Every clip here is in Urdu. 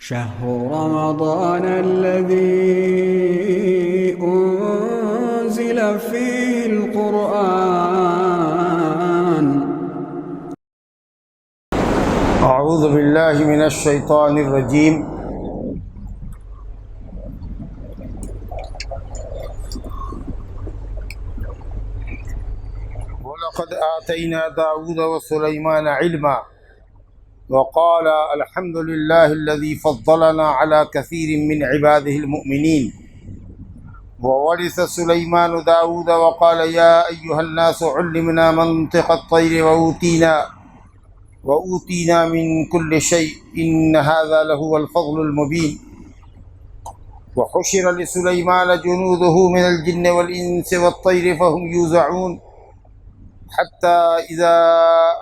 شهر رمضان الذي أنزل فيه القرآن. اعوذ باللہ من الشیطان الرجیم. وَلَقَدْ آتَيْنَا دَاوُودَ وَسُلَيْمَانَ عِلْمًا وَقَالَ الْحَمْدُ لِلَّهِ الَّذِي فَضَّلَنَا عَلَى كَثِيرٍ مِّنْ عِبَادِهِ الْمُؤْمِنِينَ. وَوَرِثَ سُلَيْمَانُ دَاوُودَ وَقَالَ يَا أَيُّهَا النَّاسُ عُلِّمْنَا مَنطِقَ الطَّيْرِ وَأُوتِينَا مِنْ كُلِّ شَيْءٍ إِنَّ هَذَا لَهُوَ الْفَضْلُ الْمُبِينُ. وَحُشِرَ لِسُلَيْمَانَ جُنُودُهُ مِنَ الْجِنِّ وَالْإِنسِ وَالطَّيْرِ فَهُمْ يُوزَعُونَ حتى إذا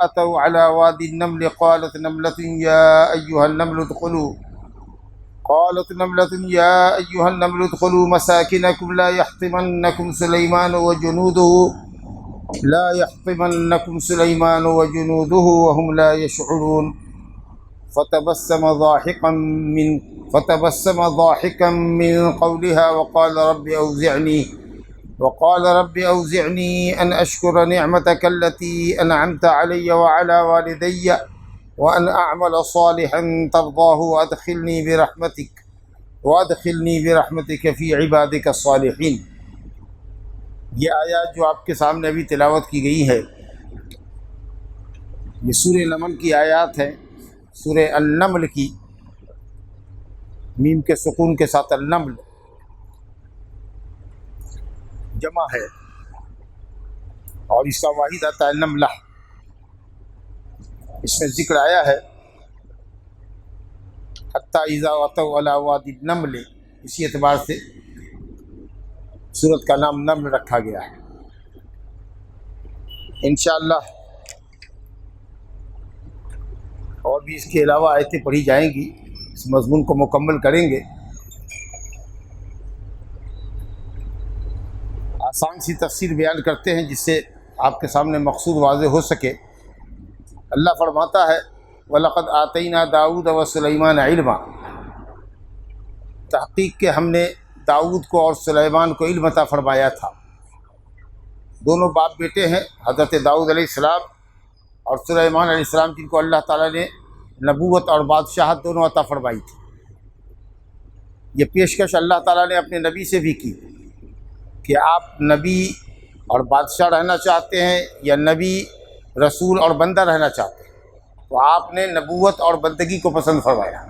أتوا على وادي النمل قالت نملة يا أيها النمل ادخلوا مساكنكم لا يحطمنكم سليمان وجنوده وهم لا يشعرون. فتبسم ضاحكا من قولها وقال رب أوزعني أن أشكر نعمتك التي أنعمت علي وعلى والدي وأن أعمل صالحا ترضاه وأدخلني برحمتك في عبادك الصالحين. یہ آیات جو آپ کے سامنے ابھی تلاوت کی گئی ہے یہ سورہ نمل کی آیات ہیں. سورہ النمل کی، میم کے سکون کے ساتھ النمل جمع ہے اور اس کا واحد آتا ہے نملہ. اس میں ذکر آیا ہے حتی اذا اتوا علی وادی النمل، اسی اعتبار سے سورت کا نام نمل رکھا گیا ہے. انشاءاللہ اور بھی اس کے علاوہ آیتیں پڑھی جائیں گی، اس مضمون کو مکمل کریں گے. آسان سی تفسیر بیان کرتے ہیں جس سے آپ کے سامنے مقصود واضح ہو سکے. اللہ فرماتا ہے وَلَقَدْ آتَيْنَا دَاوُودَ وَسُلَيْمَانَ عِلْمًا، تحقیق کہ ہم نے داؤد کو اور سلیمان کو علم عطا فرمایا تھا. دونوں باپ بیٹے ہیں، حضرت داؤد علیہ السلام اور سلیمان علیہ السلام، جن کو اللہ تعالیٰ نے نبوت اور بادشاہت دونوں عطا فرمائی تھی. یہ پیشکش اللہ تعالیٰ نے اپنے نبی سے بھی کی کہ آپ نبی اور بادشاہ رہنا چاہتے ہیں یا نبی رسول اور بندہ رہنا چاہتے ہیں. تو آپ نے نبوت اور بندگی کو پسند فرمایا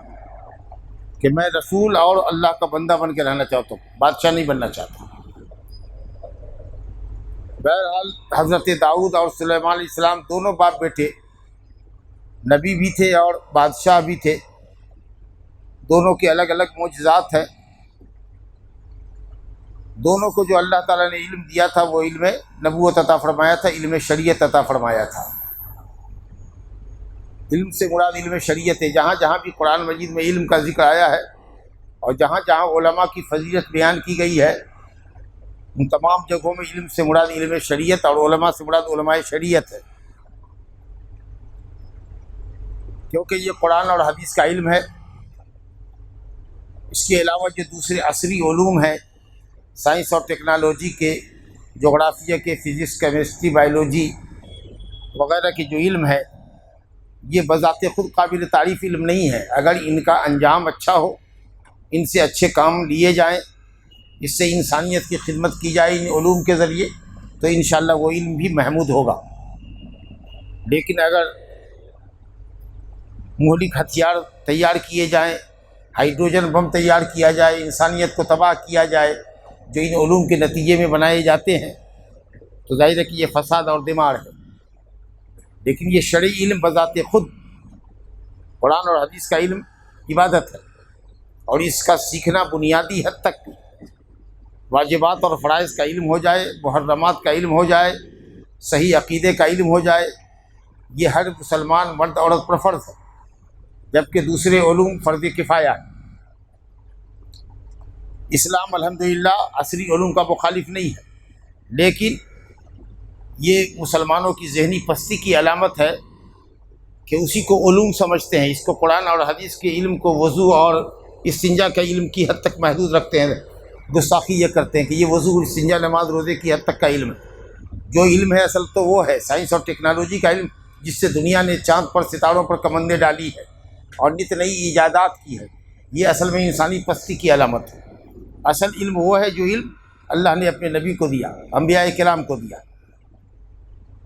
کہ میں رسول اور اللہ کا بندہ بن کے رہنا چاہتا ہوں، بادشاہ نہیں بننا چاہتا. بہرحال حضرت داؤد اور سلیمان علیہ السلام دونوں باپ بیٹے نبی بھی تھے اور بادشاہ بھی تھے. دونوں کے الگ الگ معجزات ہیں. دونوں کو جو اللہ تعالیٰ نے علم دیا تھا وہ علم نبوت عطا فرمایا تھا، علم شریعت عطا فرمایا تھا. علم سے مراد علم شریعت ہے. جہاں جہاں بھی قرآن مجید میں علم کا ذکر آیا ہے اور جہاں جہاں علماء کی فضیلت بیان کی گئی ہے ان تمام جگہوں میں علم سے مراد علم شریعت اور علماء سے مراد علماء شریعت ہے، کیونکہ یہ قرآن اور حدیث کا علم ہے. اس کے علاوہ جو دوسرے عصری علوم ہیں، سائنس اور ٹیکنالوجی کے، جغرافیہ کے، فزکس، کیمسٹری، بائیولوجی وغیرہ کی جو علم ہے یہ بذات خود قابل تعریف علم نہیں ہے. اگر ان کا انجام اچھا ہو، ان سے اچھے کام لیے جائیں، اس سے انسانیت کی خدمت کی جائے ان علوم کے ذریعے، تو انشاءاللہ وہ علم بھی محمود ہوگا. لیکن اگر مہلک ہتھیار تیار کیے جائیں، ہائیڈروجن بم تیار کیا جائے، انسانیت کو تباہ کیا جائے، جو ان علوم کے نتیجے میں بنائے جاتے ہیں، تو ظاہر ہے کہ یہ فساد اور دمار ہے. لیکن یہ شرعی علم بذات خود قرآن اور حدیث کا علم عبادت ہے، اور اس کا سیکھنا بنیادی حد تک واجبات اور فرائض کا علم ہو جائے، محرمات کا علم ہو جائے، صحیح عقیدے کا علم ہو جائے، یہ ہر مسلمان مرد عورت پر فرض ہے، جبکہ دوسرے علوم فرض کفایہ ہے. اسلام الحمدللہ عصری علوم کا مخالف نہیں ہے، لیکن یہ مسلمانوں کی ذہنی پستی کی علامت ہے کہ اسی کو علوم سمجھتے ہیں، اس کو قرآن اور حدیث کے علم کو وضو اور استنجا کے علم کی حد تک محدود رکھتے ہیں، گستاخی یہ کرتے ہیں کہ یہ وضو، استنجا، نماز، روزے کی حد تک کا علم ہے۔ جو علم ہے اصل تو وہ ہے سائنس اور ٹیکنالوجی کا علم، جس سے دنیا نے چاند پر، ستاروں پر کمندیں ڈالی ہے اور نت نئی ایجادات کی ہے۔ یہ اصل میں انسانی پستی کی علامت ہے۔ اصل علم وہ ہے جو علم اللہ نے اپنے نبی کو دیا، انبیاء کرام کو دیا۔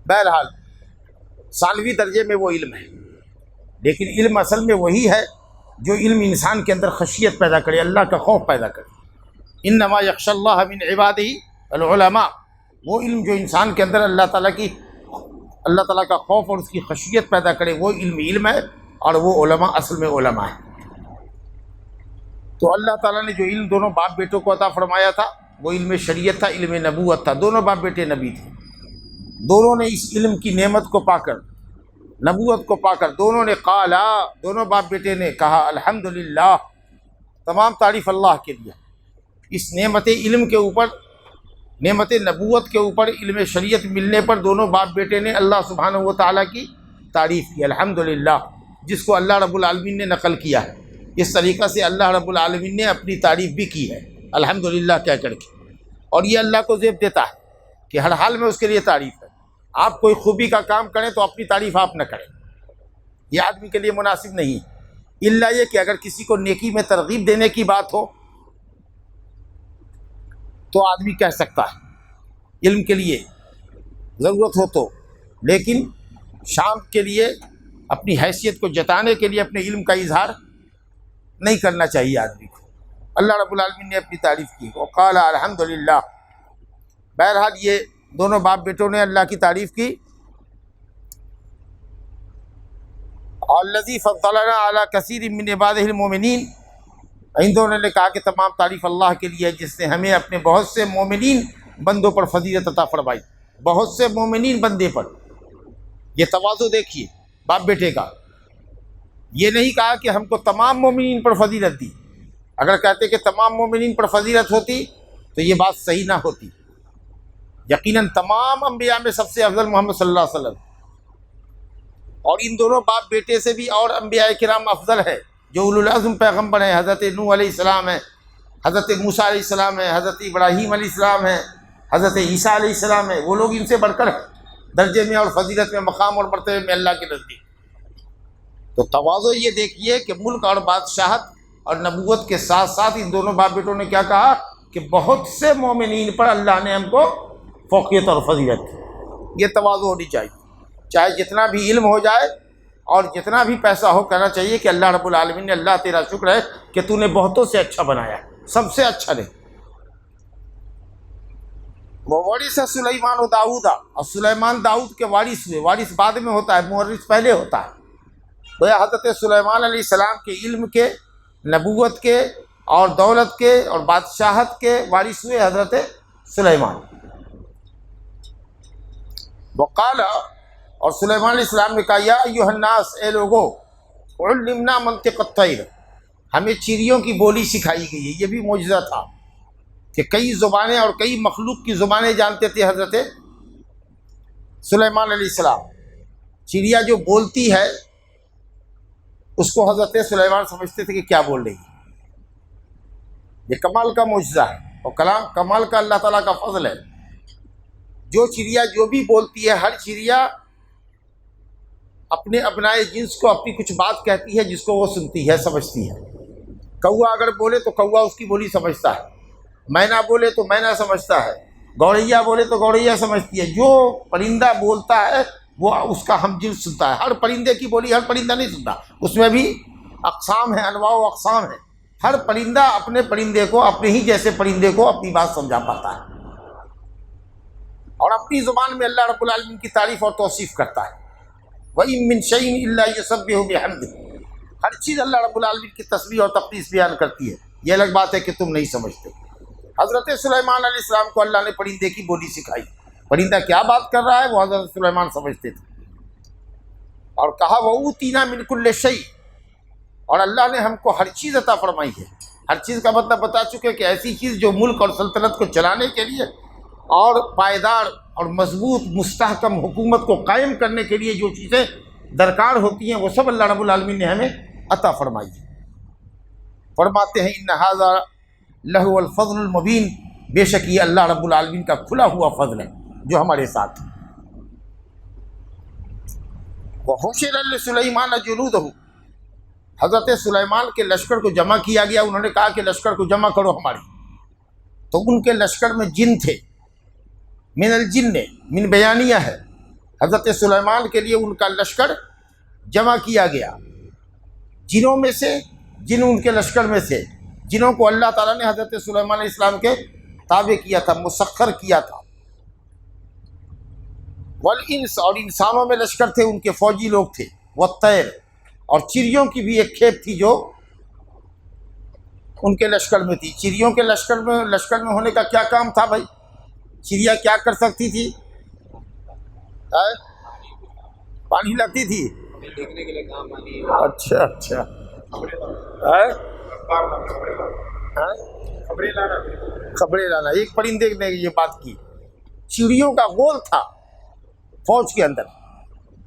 بہرحال ثانوی درجے میں وہ علم ہے، لیکن علم اصل میں وہی ہے جو علم انسان کے اندر خشیت پیدا کرے، اللہ کا خوف پیدا کرے۔ انما یخشی اللہ من عبادہ العلماء، وہ علم جو انسان کے اندر اللہ تعالیٰ کا خوف اور اس کی خشیت پیدا کرے، وہ علم ہے، اور وہ علماء اصل میں علماء ہیں۔ تو اللہ تعالیٰ نے جو علم دونوں باپ بیٹوں کو عطا فرمایا تھا وہ علم شریعت تھا، علم نبوت تھا۔ دونوں باپ بیٹے نبی تھے، دونوں نے اس علم کی نعمت کو پا کر، نبوت کو پا کر، دونوں نے دونوں باپ بیٹے نے کہا الحمدللہ، تمام تعریف اللہ کے لیے۔ اس نعمت علم کے اوپر، نعمت نبوت کے اوپر، علم شریعت ملنے پر دونوں باپ بیٹے نے اللہ سبحانہ و تعالیٰ کی تعریف کی الحمدللہ، جس کو اللہ رب العالمین نے نقل کیا ہے۔ اس طریقہ سے اللہ رب العالمین نے اپنی تعریف بھی کی ہے الحمدللہ کہہ کر کے، اور یہ اللہ کو زیب دیتا ہے کہ ہر حال میں اس کے لیے تعریف ہے۔ آپ کوئی خوبی کا کام کریں تو اپنی تعریف آپ نہ کریں، یہ آدمی کے لیے مناسب نہیں ہے، الا یہ کہ اگر کسی کو نیکی میں ترغیب دینے کی بات ہو تو آدمی کہہ سکتا ہے، علم کے لیے ضرورت ہو تو، لیکن شام کے لیے اپنی حیثیت کو جتانے کے لیے اپنے علم کا اظہار نہیں کرنا چاہیے آدمی کو۔ اللہ رب العالمین نے اپنی تعریف کی، وقال الحمدللہ۔ بہرحال یہ دونوں باپ بیٹوں نے اللہ کی تعریف کی، الذی فضلنا علی کثیر من عبادہ المؤمنین، ان دونوں نے کہا کہ تمام تعریف اللہ کے لیے جس نے ہمیں اپنے بہت سے مومنین بندوں پر فضیلت عطا فرمائی، بہت سے مومنین بندے پر۔ یہ تواضع دیکھیے باپ بیٹے کا، یہ نہیں کہا کہ ہم کو تمام مومنین پر فضیلت دی۔ اگر کہتے کہ تمام مومنین پر فضیلت ہوتی تو یہ بات صحیح نہ ہوتی۔ یقیناً تمام انبیاء میں سب سے افضل محمد صلی اللہ علیہ وسلم، اور ان دونوں باپ بیٹے سے بھی اور انبیاء کرام افضل ہے جو اولو العزم پیغمبر ہیں۔ حضرت نوح علیہ السلام ہے، حضرت موسیٰ علیہ السلام ہے، حضرت ابراہیم علیہ السلام ہے، حضرت عیسیٰ علیہ السلام ہے۔ وہ لوگ ان سے بڑھ کر ہیں درجے میں اور فضیلت میں، مقام اور مرتبے میں اللہ کے نزدیک۔ تو تواضع یہ دیکھیے کہ ملک اور بادشاہت اور نبوت کے ساتھ ساتھ ان دونوں باپ بیٹوں نے کیا کہا کہ بہت سے مومنین پر اللہ نے ہم کو فوقیت اور فضیلت دی۔ یہ تواضع ہونی چاہیے، چاہے جتنا بھی علم ہو جائے اور جتنا بھی پیسہ ہو، کہنا چاہیے کہ اللہ رب العالمین نے، اللہ تیرا شکر ہے کہ تو نے بہتوں سے اچھا بنایا، سب سے اچھا نہیں۔ وورث سلیمان و داؤد، اور سلیمان داؤد کے وارث ہوئے۔ وارث بعد میں ہوتا ہے، مورث پہلے ہوتا ہے۔ گویا حضرت سلیمان علیہ السلام کے علم کے، نبوت کے اور دولت کے اور بادشاہت کے وارث ہوئے حضرت سلیمان۔ وقال، اور سلیمان علیہ السلام نے کہا یا ایھا الناس، اے لوگو، علمنا منطق الطیر، ہمیں چڑیوں کی بولی سکھائی گئی ہے۔ یہ بھی معجزہ تھا کہ کئی زبانیں اور کئی مخلوق کی زبانیں جانتے تھے حضرت سلیمان علیہ السلام۔ چڑیا جو بولتی ہے اس کو حضرت سلیمان سمجھتے تھے کہ کیا بول رہی ہے۔ یہ کمال کا معجزہ ہے اور کمال کا اللہ تعالیٰ کا فضل ہے۔ جو چڑیا جو بھی بولتی ہے، ہر چڑیا اپنے ابنائے جنس کو اپنی کچھ بات کہتی ہے جس کو وہ سنتی ہے، سمجھتی ہے۔ کوا اگر بولے تو کوا اس کی بولی سمجھتا ہے، مینا بولے تو مینا سمجھتا ہے، گوریا بولے تو گوریا سمجھتی ہے۔ جو پرندہ بولتا ہے وہ اس کا ہم جنس سنتا ہے۔ ہر پرندے کی بولی ہر پرندہ نہیں سنتا، اس میں بھی اقسام ہیں، انواع و اقسام ہیں۔ ہر پرندہ اپنے پرندے کو، اپنے ہی جیسے پرندے کو اپنی بات سمجھا پاتا ہے، اور اپنی زبان میں اللہ رب العالمین کی تعریف اور توصیف کرتا ہے۔ وَإِن مِّن شَيْءٍ إِلَّا يُسَبِّحُ بِحَمْدِهِ، ہر چیز اللہ رب العالمین کی تسبیح اور تقدیس بیان کرتی ہے۔ یہ الگ بات ہے کہ تم نہیں سمجھتے۔ حضرت سلیمان علیہ السلام کو اللہ نے پرندے کی بولی سکھائی۔ پرندہ کیا بات کر رہا ہے وہ حضرت سلیمان سمجھتے تھے، اور کہا وَأُوتِينَا مِن كُلِّ شَيْءٍ، اور اللہ نے ہم کو ہر چیز عطا فرمائی ہے۔ ہر چیز کا مطلب بتا چکے کہ ایسی چیز جو ملک اور سلطنت کو چلانے کے لیے اور پائیدار اور مضبوط مستحکم حکومت کو قائم کرنے کے لیے جو چیزیں درکار ہوتی ہیں وہ سب اللہ رب العالمین نے ہمیں عطا فرمائی۔ فرماتے ہیں ان ھذا لہو الفضل المبین، بے شک یہ اللہ رب العالمین کا کھلا ہوا فضل ہے جو ہمارے ساتھ ہے۔ وحشر لسلیمان جنودہ، حضرت سلیمان کے لشکر کو جمع کیا گیا، انہوں نے کہا کہ لشکر کو جمع کرو ہماری، تو ان کے لشکر میں جن تھے، من الجن، من بیانیہ ہے، حضرت سلیمان کے لیے ان کا لشکر جمع کیا گیا، جنوں میں سے، جن ان کے لشکر میں سے جنوں کو اللہ تعالیٰ نے حضرت سلیمان علیہ السلام کے تابع کیا تھا، مسخر کیا تھا، والانس، اور انسانوں میں لشکر تھے، ان کے فوجی لوگ تھے، والطیر، اور چڑیوں کی بھی ایک کھیپ تھی جو ان کے لشکر میں تھی۔ چڑیوں کے لشکر میں ہونے کا کیا کام تھا بھائی؟ چڑیا کیا کر سکتی تھی؟ پانی لگتی تھی؟ دیکھنے کے لیے کام آنی اچھا اچھا، خبریں لانا، ایک پرندے نے یہ بات کی۔ چڑیوں کا گول تھا فوج کے اندر،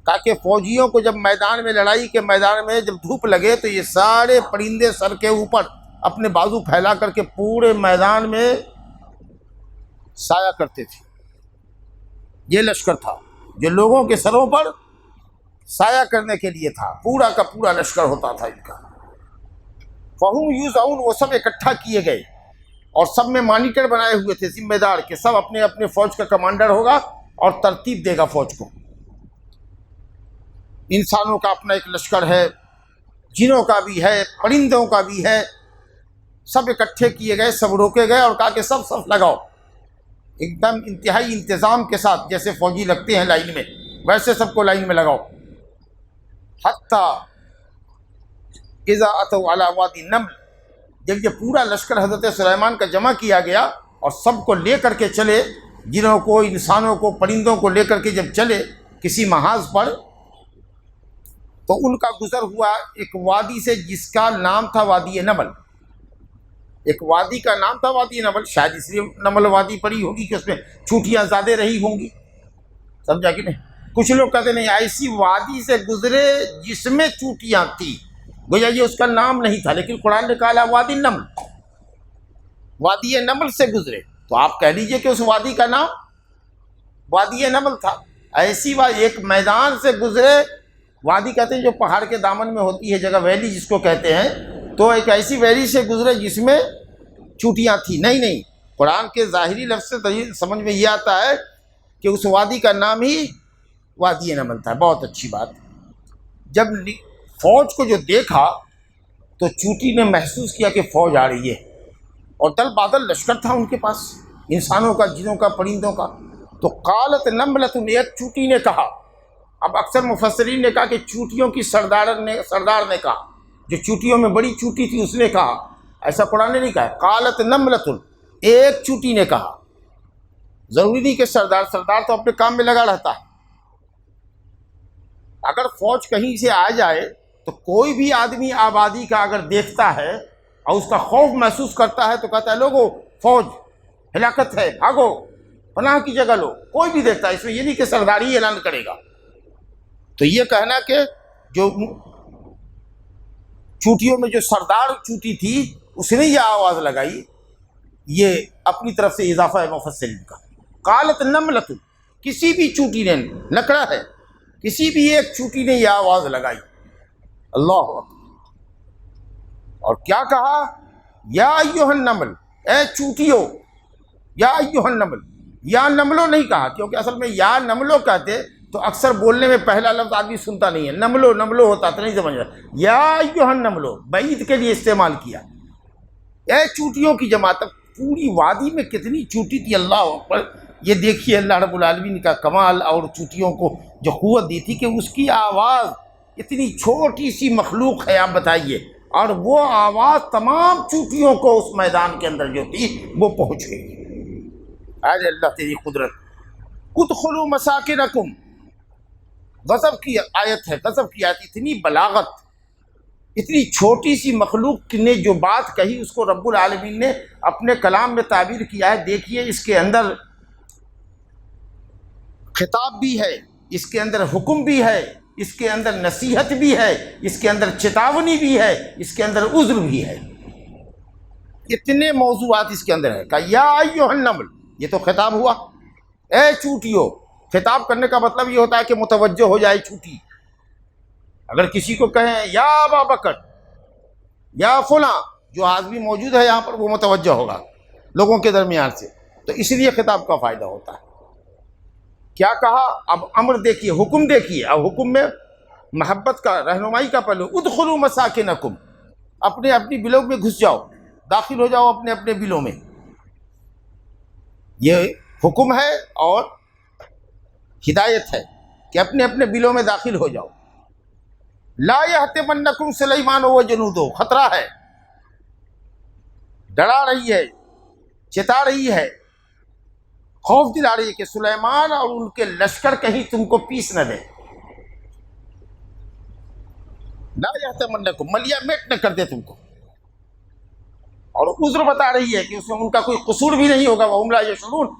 تاکہ فوجیوں کو جب میدان میں، لڑائی کے میدان میں جب دھوپ لگے تو یہ سارے پرندے سر کے اوپر اپنے بازو پھیلا کر کے پورے میدان میں سایہ کرتے تھے۔ یہ لشکر تھا جو لوگوں کے سروں پر سایہ کرنے کے لیے تھا، پورا کا پورا لشکر ہوتا تھا ان کا۔ فہم یوزعون، وہ سب اکٹھا کیے گئے اور سب میں مانیٹر بنائے ہوئے تھے، ذمہ دار، کہ سب اپنے اپنے فوج کا کمانڈر ہوگا اور ترتیب دے گا فوج کو۔ انسانوں کا اپنا ایک لشکر ہے، جنوں کا بھی ہے، پرندوں کا بھی ہے، سب اکٹھے کیے گئے، سب روکے گئے اور کہا کہ سب صف لگاؤ، ایک دم انتہائی انتظام کے ساتھ، جیسے فوجی لگتے ہیں لائن میں ویسے سب کو لائن میں لگاؤ۔ حتیٰ اذا اتوا علی وادی النمل، جب یہ پورا لشکر حضرت سلیمان کا جمع کیا گیا اور سب کو لے کر کے چلے، جنوں کو، انسانوں کو، پرندوں کو لے کر کے جب چلے کسی محاذ پر، تو ان کا گزر ہوا ایک وادی سے جس کا نام تھا وادی نمل۔ ایک وادی کا نام تھا وادی نمل، شاید اس لیے نمل وادی پڑی ہوگی کہ اس میں چونٹیاں زیادہ رہی ہوں گی، سمجھا کہ نہیں؟ کچھ لوگ کہتے نہیں، ایسی وادی سے گزرے جس میں چونٹیاں تھیں، گویا یہ اس کا نام نہیں تھا، لیکن قرآن نے کہا وادی نمل، وادی نمل سے گزرے، تو آپ کہہ لیجئے کہ اس وادی کا نام وادی نمل تھا۔ ایسی ایک میدان سے گزرے، وادی کہتے ہیں جو پہاڑ کے دامن میں ہوتی ہے جگہ، ویلی جس کو کہتے ہیں، تو ایک ایسی ویلی سے گزرے جس میں چوٹیاں تھیں، نہیں، قرآن کے ظاہری لفظ سے سمجھ میں یہ آتا ہے کہ اس وادی کا نام ہی وادی نمل تھا۔ بہت اچھی بات۔ جب فوج کو جو دیکھا تو چوٹی نے محسوس کیا کہ فوج آ رہی ہے، اور دل بادل لشکر تھا ان کے پاس، انسانوں کا، جنوں کا، پرندوں کا۔ تو قالت نملۃ، ایک چوٹی نے کہا، اب اکثر مفسرین نے کہا کہ چوٹیوں کی سردار نے کہا، جو چوٹیوں میں بڑی چوٹی تھی اس نے کہا، ایسا قرآن نے نہیں کہا۔ قالت نملۃ، ایک چوٹی نے کہا، ضروری نہیں کہ سردار تو اپنے کام میں لگا رہتا ہے۔ اگر فوج کہیں سے آ جائے تو کوئی بھی آدمی آبادی کا اگر دیکھتا ہے اور اس کا خوف محسوس کرتا ہے تو کہتا ہے لوگو فوج، ہلاکت ہے، بھاگو، پناہ کی جگہ لو، کوئی بھی دیکھتا ہے، اس میں یہ نہیں کہ سردار ہی اعلان کرے گا۔ تو یہ کہنا کہ جو چوٹیوں میں جو سردار چوٹی تھی اس نے یہ آواز لگائی، یہ اپنی طرف سے اضافہ ہے مفسرین کا۔ قالت نملۃ، کسی بھی چوٹی نے، لکڑا ہے، کسی بھی ایک چوٹی نے یہ آواز لگائی، اللہ اکبر، اور کیا کہا؟ یا ایھا النمل، اے چوٹیو، یا ایھا النمل، یا نملو نہیں کہا، کیونکہ اصل میں یا نملو کہتے تو اکثر بولنے میں پہلا لفظ آدمی سنتا نہیں ہے، نملو ہوتا تو نہیں سمجھ رہا، یا ایھا النملو بعید کے لیے استعمال کیا، اے چوٹیوں کی جماعت۔ پوری وادی میں کتنی چوٹی تھی، اللہ اکبر۔ یہ دیکھیے اللہ رب العالمین کا کمال، اور چوٹیوں کو جو قوت دی تھی کہ اس کی آواز، اتنی چھوٹی سی مخلوق ہے، آپ بتائیے، اور وہ آواز تمام چوٹیوں کو اس میدان کے اندر جو تھی وہ پہنچ گئی۔ آج اللہ تیری قدرت۔ ادخلوا مساکنکم، غضب کی آیت ہے، غضب کی آیت، اتنی بلاغت، اتنی چھوٹی سی مخلوق نے جو بات کہی اس کو رب العالمین نے اپنے کلام میں تعبیر کیا ہے۔ دیکھیے اس کے اندر خطاب بھی ہے، اس کے اندر حکم بھی ہے، اس کے اندر نصیحت بھی ہے، اس کے اندر چیتاونی بھی ہے، اس کے اندر عذر بھی ہے، اتنے موضوعات اس کے اندر ہے۔ کہ یا ایھا النمل، یہ تو خطاب ہوا، اے چونٹیو۔ خطاب کرنے کا مطلب یہ ہوتا ہے کہ متوجہ ہو جائے چونٹی۔ اگر کسی کو کہیں یا ابا بکر یا فلاں، جو آدمی موجود ہے یہاں پر وہ متوجہ ہوگا لوگوں کے درمیان سے، تو اس لیے خطاب کا فائدہ ہوتا ہے۔ کیا کہا؟ اب امر دیکھیے، حکم دیکھیے۔ اب حکم میں محبت کا، رہنمائی کا پہلو، ادخلوا مساکنکم، اپنے اپنی بلوں میں گھس جاؤ، داخل ہو جاؤ اپنے اپنے بلوں میں، یہ حکم ہے اور ہدایت ہے کہ اپنے اپنے بلوں میں داخل ہو جاؤ۔ لا یحطمنکم سلیمان و جنودہ، خطرہ ہے، ڈرا رہی ہے، چتا رہی ہے، خوف دلا رہی ہے کہ سلیمان اور ان کے لشکر کہیں تم کو پیس نہ دے، لا یحطمنکم، ملیا میٹ نہ کر دے تم کو۔ اور عذر بتا رہی ہے کہ اس میں ان کا کوئی قصور بھی نہیں ہوگا، وہم لا یشعرون،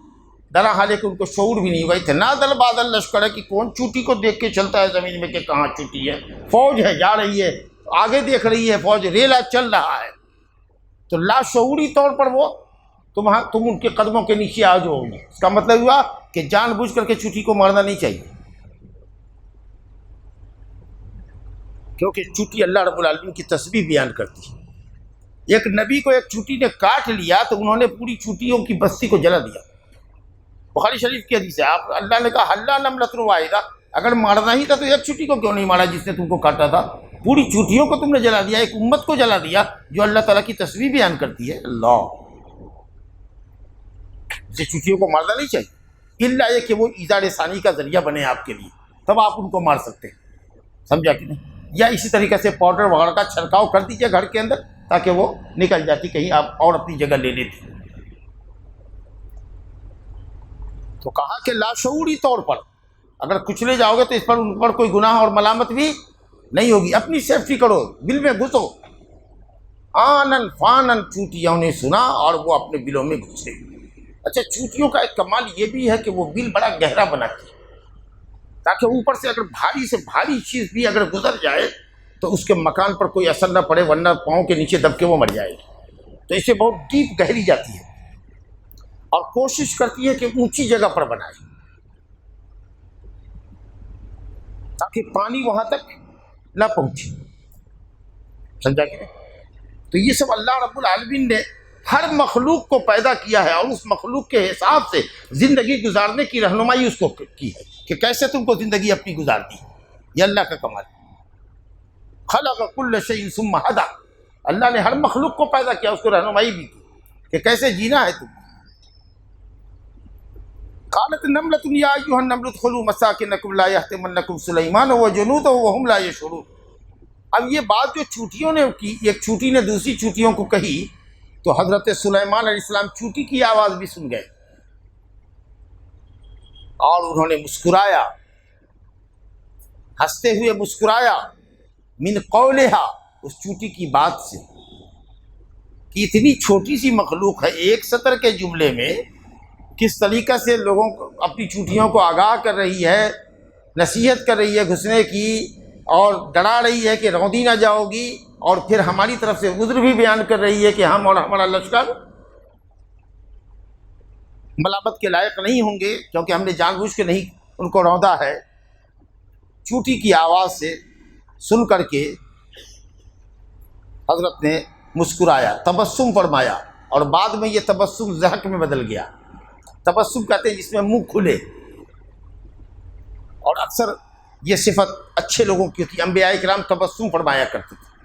درا حال ہے کہ ان کو شعور بھی نہیں ہوگا۔ اتنا دل بادل لشکر ہے کہ کون چوٹی کو دیکھ کے چلتا ہے زمین میں کہ کہاں چوٹی ہے، فوج ہے جا رہی ہے، آگے دیکھ رہی ہے فوج، ریلا چل رہا ہے، تو لاشعوری طور پر وہ تم ان کے قدموں کے نیچے آ جاؤ گے۔ اس کا مطلب ہوا کہ جان بوجھ کر کے چوٹی کو مارنا نہیں چاہیے، کیونکہ چوٹی اللہ رب العالمین کی تسبیح بیان کرتی ہے۔ ایک نبی کو ایک چوٹی نے کاٹ لیا تو انہوں نے پوری چوٹیوں کی بستی کو جلا دیا، بخاری شریف کی حدیث ہے۔ آپ اللہ نے کہا حلّا نملۃ واحدہ، اگر مارنا ہی تھا تو ایک چوٹی کو کیوں نہیں مارا جس نے تم کو کاٹا تھا؟ پوری چوٹیوں کو تم نے جلا دیا، ایک امت کو جلا دیا جو اللہ تعالیٰ کی تسبیح بیان کرتی ہے۔ اللہ، اسے چوٹیوں کو مارنا نہیں چاہیے، الا یہ کہ وہ ایذا ثانی کا ذریعہ بنے آپ کے لیے، تب آپ ان کو مار سکتے ہیں، سمجھا کہ نہیں؟ یا اسی طریقے سے پاؤڈر وغیرہ کا چھڑکاؤ کر دیجیے گھر کے اندر تاکہ وہ نکل جاتی، کہیں آپ اور اپنی جگہ لے لیتے۔ تو کہا کہ لاشعوری طور پر اگر کچلے جاؤ گے تو اس پر ان پر کوئی گناہ اور ملامت بھی نہیں ہوگی، اپنی سیفٹی کرو، بل میں گھسو۔ آنن فانن، چوٹیوں نے سنا اور وہ اپنے بلوں میں گھسے۔ اچھا، چوٹیوں کا ایک کمال یہ بھی ہے کہ وہ بل بڑا گہرا بناتی ہے تاکہ اوپر سے اگر بھاری سے بھاری چیز بھی اگر گزر جائے تو اس کے مکان پر کوئی اثر نہ پڑے، ورنہ پاؤں کے نیچے دب کے وہ مر جائے گی۔ تو اسے بہت ڈیپ گہری جاتی ہے اور کوشش کرتی ہے کہ اونچی جگہ پر بنائے تاکہ پانی وہاں تک نہ پہنچے، سمجھا کہ نہیں؟ تو یہ سب اللہ رب العالمین نے ہر مخلوق کو پیدا کیا ہے اور اس مخلوق کے حساب سے زندگی گزارنے کی رہنمائی اس کو کی ہے کہ کیسے تم کو زندگی اپنی گزارتی ہے۔ یہ اللہ کا کمال ہے۔ خلق کل شیء ثم ہدی، اللہ نے ہر مخلوق کو پیدا کیا، اس کو رہنمائی بھی کی کہ کیسے جینا ہے تم۔ قالت نملۃ یا ایھا النمل ادخلوا مساکنکم لا یحطمنکم سلیمان وجنودہ وہم لا یشعرون۔ اب یہ بات جو چوٹیوں نے کی، ایک چوٹی نے دوسری چوٹیوں کو کہی تو حضرت سلیمان علیہ السلام چوٹی کی آواز بھی سن گئے اور انہوں نے مسکرایا، ہنستے ہوئے مسکرایا، من قولہا، اس چوٹی کی بات سے، کہ اتنی چھوٹی سی مخلوق ہے، ایک سطر کے جملے میں کس طریقہ سے لوگوں کو اپنی چوٹیوں کو آگاہ کر رہی ہے، نصیحت کر رہی ہے گھسنے کی، اور ڈرا رہی ہے کہ روندی نہ جاؤ گی، اور پھر ہماری طرف سے عذر بھی بیان کر رہی ہے کہ ہم اور ہمارا لشکر ملامت کے لائق نہیں ہوں گے کیونکہ ہم نے جان بوجھ کے نہیں ان کو روندا ہے۔ چوٹی کی آواز سے سن کر کے حضرت نے مسکرایا، تبسم فرمایا، اور بعد میں یہ تبسم ضحک میں بدل گیا۔ تبسم کہتے ہیں جس میں منہ کھلے، اور اکثر یہ صفت اچھے لوگوں کی ہوتی ہے، انبیاء کرام تبسم فرمایا کرتے تھے،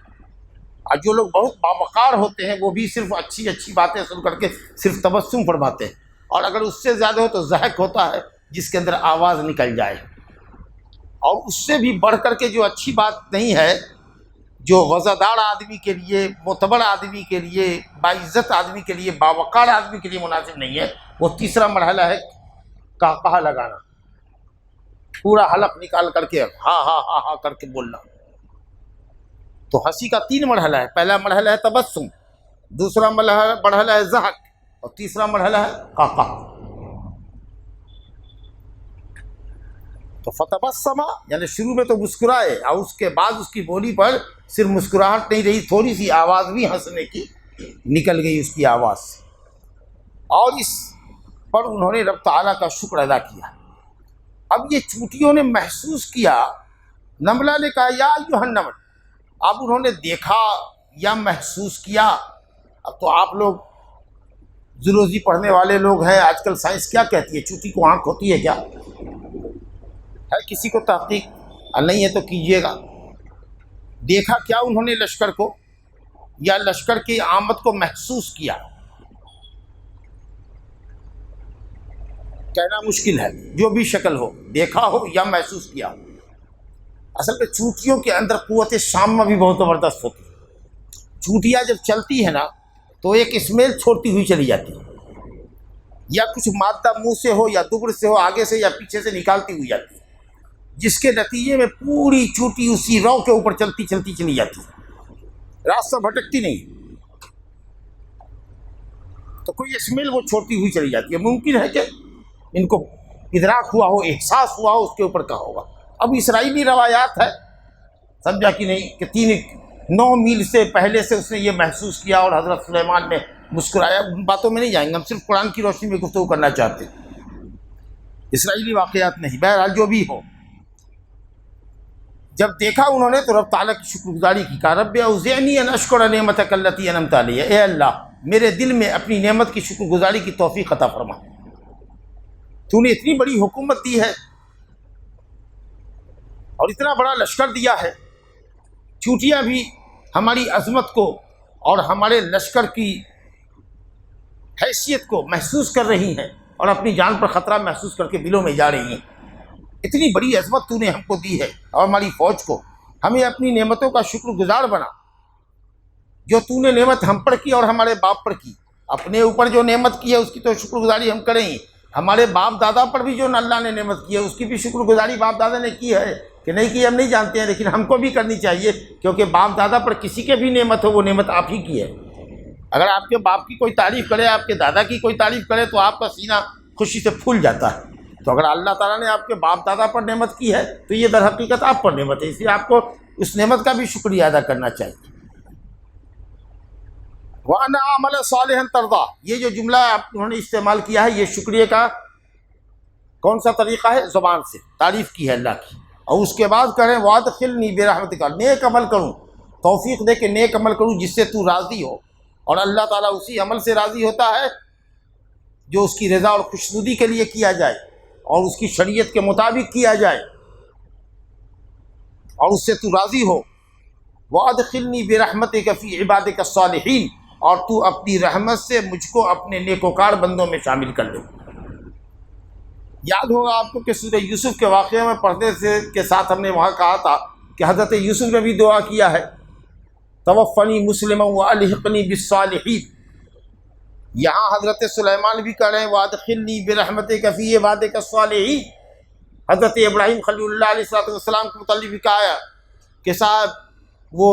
اور جو لوگ بہت باوقار ہوتے ہیں وہ بھی صرف اچھی اچھی باتیں سن کر کے صرف تبسم فرماتے ہیں، اور اگر اس سے زیادہ ہو تو ضحک ہوتا ہے جس کے اندر آواز نکل جائے۔ اور اس سے بھی بڑھ کر کے جو اچھی بات نہیں ہے، جو وزادار آدمی کے لیے، معتبر آدمی کے لیے، باعزت آدمی کے لیے، باوقار آدمی کے لیے مناسب نہیں ہے، وہ تیسرا مرحلہ ہے قہقہہ لگانا، پورا حلق نکال کر کے ہاں ہاں ہاں ہاں کر کے بولنا۔ تو ہنسی کا 3 مرحلہ ہے، پہلا مرحلہ ہے تبسم، دوسرا مرحلہ ہے ضحک، اور تیسرا مرحلہ ہے قہقہہ۔ تو فتبسما یعنی شروع میں تو مسکرائے اور اس کے بعد اس کی بولی پر صرف مسکراہٹ نہیں رہی، تھوڑی سی آواز بھی ہنسنے کی نکل گئی اس کی آواز سے، اور اس پر انہوں نے رب تعالیٰ کا شکر ادا کیا۔ اب یہ چونٹیوں نے محسوس کیا، نملہ نے کہا یا ایھا النمل، اب انہوں نے دیکھا یا محسوس کیا۔ اب تو آپ لوگ زولوجی پڑھنے والے لوگ ہیں، آج کل سائنس کیا کہتی ہے، چونٹی کو آنکھ ہوتی ہے کیا؟ ہے کسی کو تحقیق؟ نہیں ہے تو کیجیے گا۔ دیکھا کیا انہوں نے لشکر کو، یا لشکر کی آمد کو محسوس کیا؟ کہنا مشکل ہے، جو بھی شکل ہو، دیکھا ہو یا محسوس کیا ہو۔ اصل میں چونٹیوں کے اندر قوت شامہ بھی بہت زبردست ہوتی ہے۔ چونٹیاں جب چلتی ہے نا تو ایک اسمیل چھوڑتی ہوئی چلی جاتی ہے، یا کچھ مادہ منہ سے ہو یا دبر سے ہو، آگے سے یا پیچھے سے نکالتی ہوئی جاتی ہے، جس کے نتیجے میں پوری چونٹی اسی رو کے اوپر چلتی چلتی چلی جاتی ہے، راستہ بھٹکتی نہیں، تو کوئی اسمیل وہ چھوڑتی ہوئی چلی جاتی ہے۔ ممکن ہے کہ ان کو ادراک ہوا ہو، احساس ہوا ہو، اس کے اوپر کہا ہوگا۔ اب اسرائیلی روایات ہے، سمجھا کہ نہیں، کہ 9 میل سے پہلے سے اس نے یہ محسوس کیا اور حضرت سلیمان نے مسکرایا۔ ان باتوں میں نہیں جائیں گے، ہم صرف قرآن کی روشنی میں گفتگو کرنا چاہتے ہیں، اسرائیلی واقعات نہیں۔ بہرحال جو بھی ہو، جب دیکھا انہوں نے تو رب تعالیٰ کی شکر گزاری کی، کہا رب اوزعنی ان اشکر نعمتک التی انعمت علی، اے اللہ میرے دل میں اپنی نعمت کی شکر گزاری کی توفیق عطا فرما، تو نے اتنی بڑی حکومت دی ہے اور اتنا بڑا لشکر دیا ہے، چونٹیاں بھی ہماری عظمت کو اور ہمارے لشکر کی حیثیت کو محسوس کر رہی ہیں اور اپنی جان پر خطرہ محسوس کر کے بلوں میں جا رہی ہیں۔ اتنی بڑی عظمت تو نے ہم کو دی ہے اور ہماری فوج کو، ہمیں اپنی نعمتوں کا شکر گزار بنا، جو تو نے نعمت ہم پر کی اور ہمارے باپ پر کی۔ اپنے اوپر جو نعمت کی ہے اس کی تو شکر گزاری ہم کریں ہی، ہمارے باپ دادا پر بھی جو اللہ نے نعمت کی ہے اس کی بھی شکر گزاری باپ دادا نے کی ہے کہ نہیں کی ہم نہیں جانتے ہیں، لیکن ہم کو بھی کرنی چاہیے، کیونکہ باپ دادا پر کسی کے بھی نعمت ہو وہ نعمت آپ ہی کی ہے۔ اگر آپ کے باپ کی کوئی تعریف کرے، آپ کے دادا کی کوئی تعریف کرے تو آپ کا سینہ خوشی سے پھول جاتا ہے۔ تو اگر اللہ تعالیٰ نے آپ کے باپ دادا پر نعمت کی ہے تو یہ در حقیقت آپ پر نعمت ہے، اس لیے آپ کو اس نعمت کا بھی شکریہ ادا کرنا چاہیے۔ وَأَنَا أَعْمَلَ صَالِحًا تَرْضَىٰ، یہ جو جملہ انہوں نے استعمال کیا ہے یہ شکریہ کا کون سا طریقہ ہے؟ زبان سے تعریف کی ہے اللہ کی، اور اس کے بعد کہیں وَأَدْخِلْنِي بِرَحْمَتِكَ، نیک عمل کروں، توفیق دے کہ نیک عمل کروں جس سے تو راضی ہو، اور اللہ تعالیٰ اسی عمل سے راضی ہوتا ہے جو اس کی رضا اور خوشنودی کے لیے کیا جائے اور اس کی شریعت کے مطابق کیا جائے اور اس سے تو راضی ہو۔ وَأَدْخِلْنِي بِرَحْمَتِكَ فِي عِبَادِكَ الصَّالِحِينَ، اور تو اپنی رحمت سے مجھ کو اپنے نیکوکار بندوں میں شامل کر لے۔ یاد ہوگا آپ کو کہ سورہ یوسف کے واقعے میں پڑھنے کے ساتھ ہم نے وہاں کہا تھا کہ حضرت یوسف نے بھی دعا کیا ہے توفنی مسلما والحقنی بالصالحین۔ یہاں حضرت سلیمان بھی کہہ رہے ہیں وادخلنی برحمتک فی عبادک الصالحین۔ حضرت ابراہیم خلیل اللہ علیہ السلام کے متعلق بھی کہا ہے کہ صاحب وہ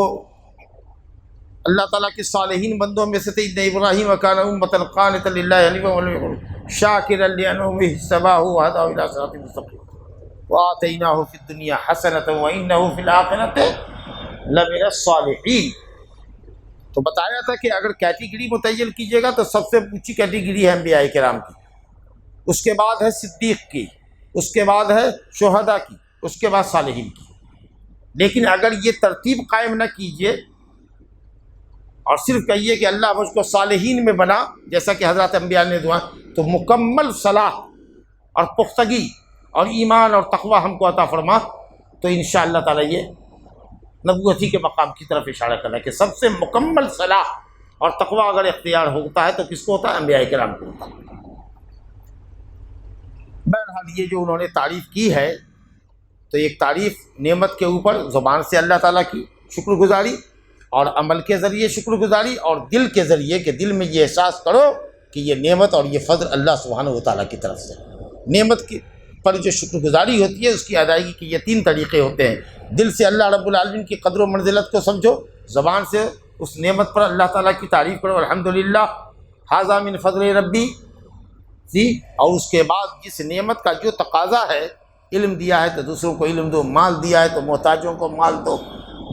اللہ تعالیٰ کے صالحین بندوں میں سے تھے۔ ان ابراہیم کان امۃ قانتا للہ حنیفا ولم یکن شاکرا لانعمہ اجتباہ وہداہ الی صراط مستقیم وآتیناہ فی الدنیا حسنۃ وانہ فی الآخرۃ لمن الصالحین۔ تو بتایا تھا کہ اگر کیٹیگری متعین کیجیے گا تو سب سے اونچی کیٹیگری ہے انبیاء کرام کی، اس کے بعد ہے صدیق کی، اس کے بعد ہے شہداء کی، اس کے بعد صالحین کی۔ لیکن اگر یہ ترتیب قائم نہ کیجیے اور صرف کہیے کہ اللہ مجھ کو صالحین میں بنا، جیسا کہ حضرات انبیاء نے دعا، تو مکمل صلاح اور پختگی اور ایمان اور تقوی ہم کو عطا فرما، تو انشاءاللہ تعالیٰ یہ نبوتی کے مقام کی طرف اشارہ کرنا ہے کہ سب سے مکمل صلاح اور تقوی اگر اختیار ہوتا ہے تو کس کو ہوتا ہے؟ انبیاء کرام کو ہوتا ہے۔ بہرحال یہ جو انہوں نے تعریف کی ہے تو ایک تعریف نعمت کے اوپر زبان سے اللہ تعالیٰ کی شکر گزاری، اور عمل کے ذریعے شکر گزاری، اور دل کے ذریعے کہ دل میں یہ احساس کرو کہ یہ نعمت اور یہ فضل اللہ سبحانہ و تعالیٰ کی طرف سے۔ نعمت کی پر جو شکر گزاری ہوتی ہے اس کی ادائیگی کے یہ 3 طریقے ہوتے ہیں۔ دل سے اللہ رب العالمین کی قدر و منزلت کو سمجھو، زبان سے اس نعمت پر اللہ تعالیٰ کی تعریف کرو الحمدللہ ھذا من فضل ربی، اور اس کے بعد جس نعمت کا جو تقاضا ہے علم دیا ہے تو دوسروں کو علم دو، مال دیا ہے تو محتاجوں کو مال دو،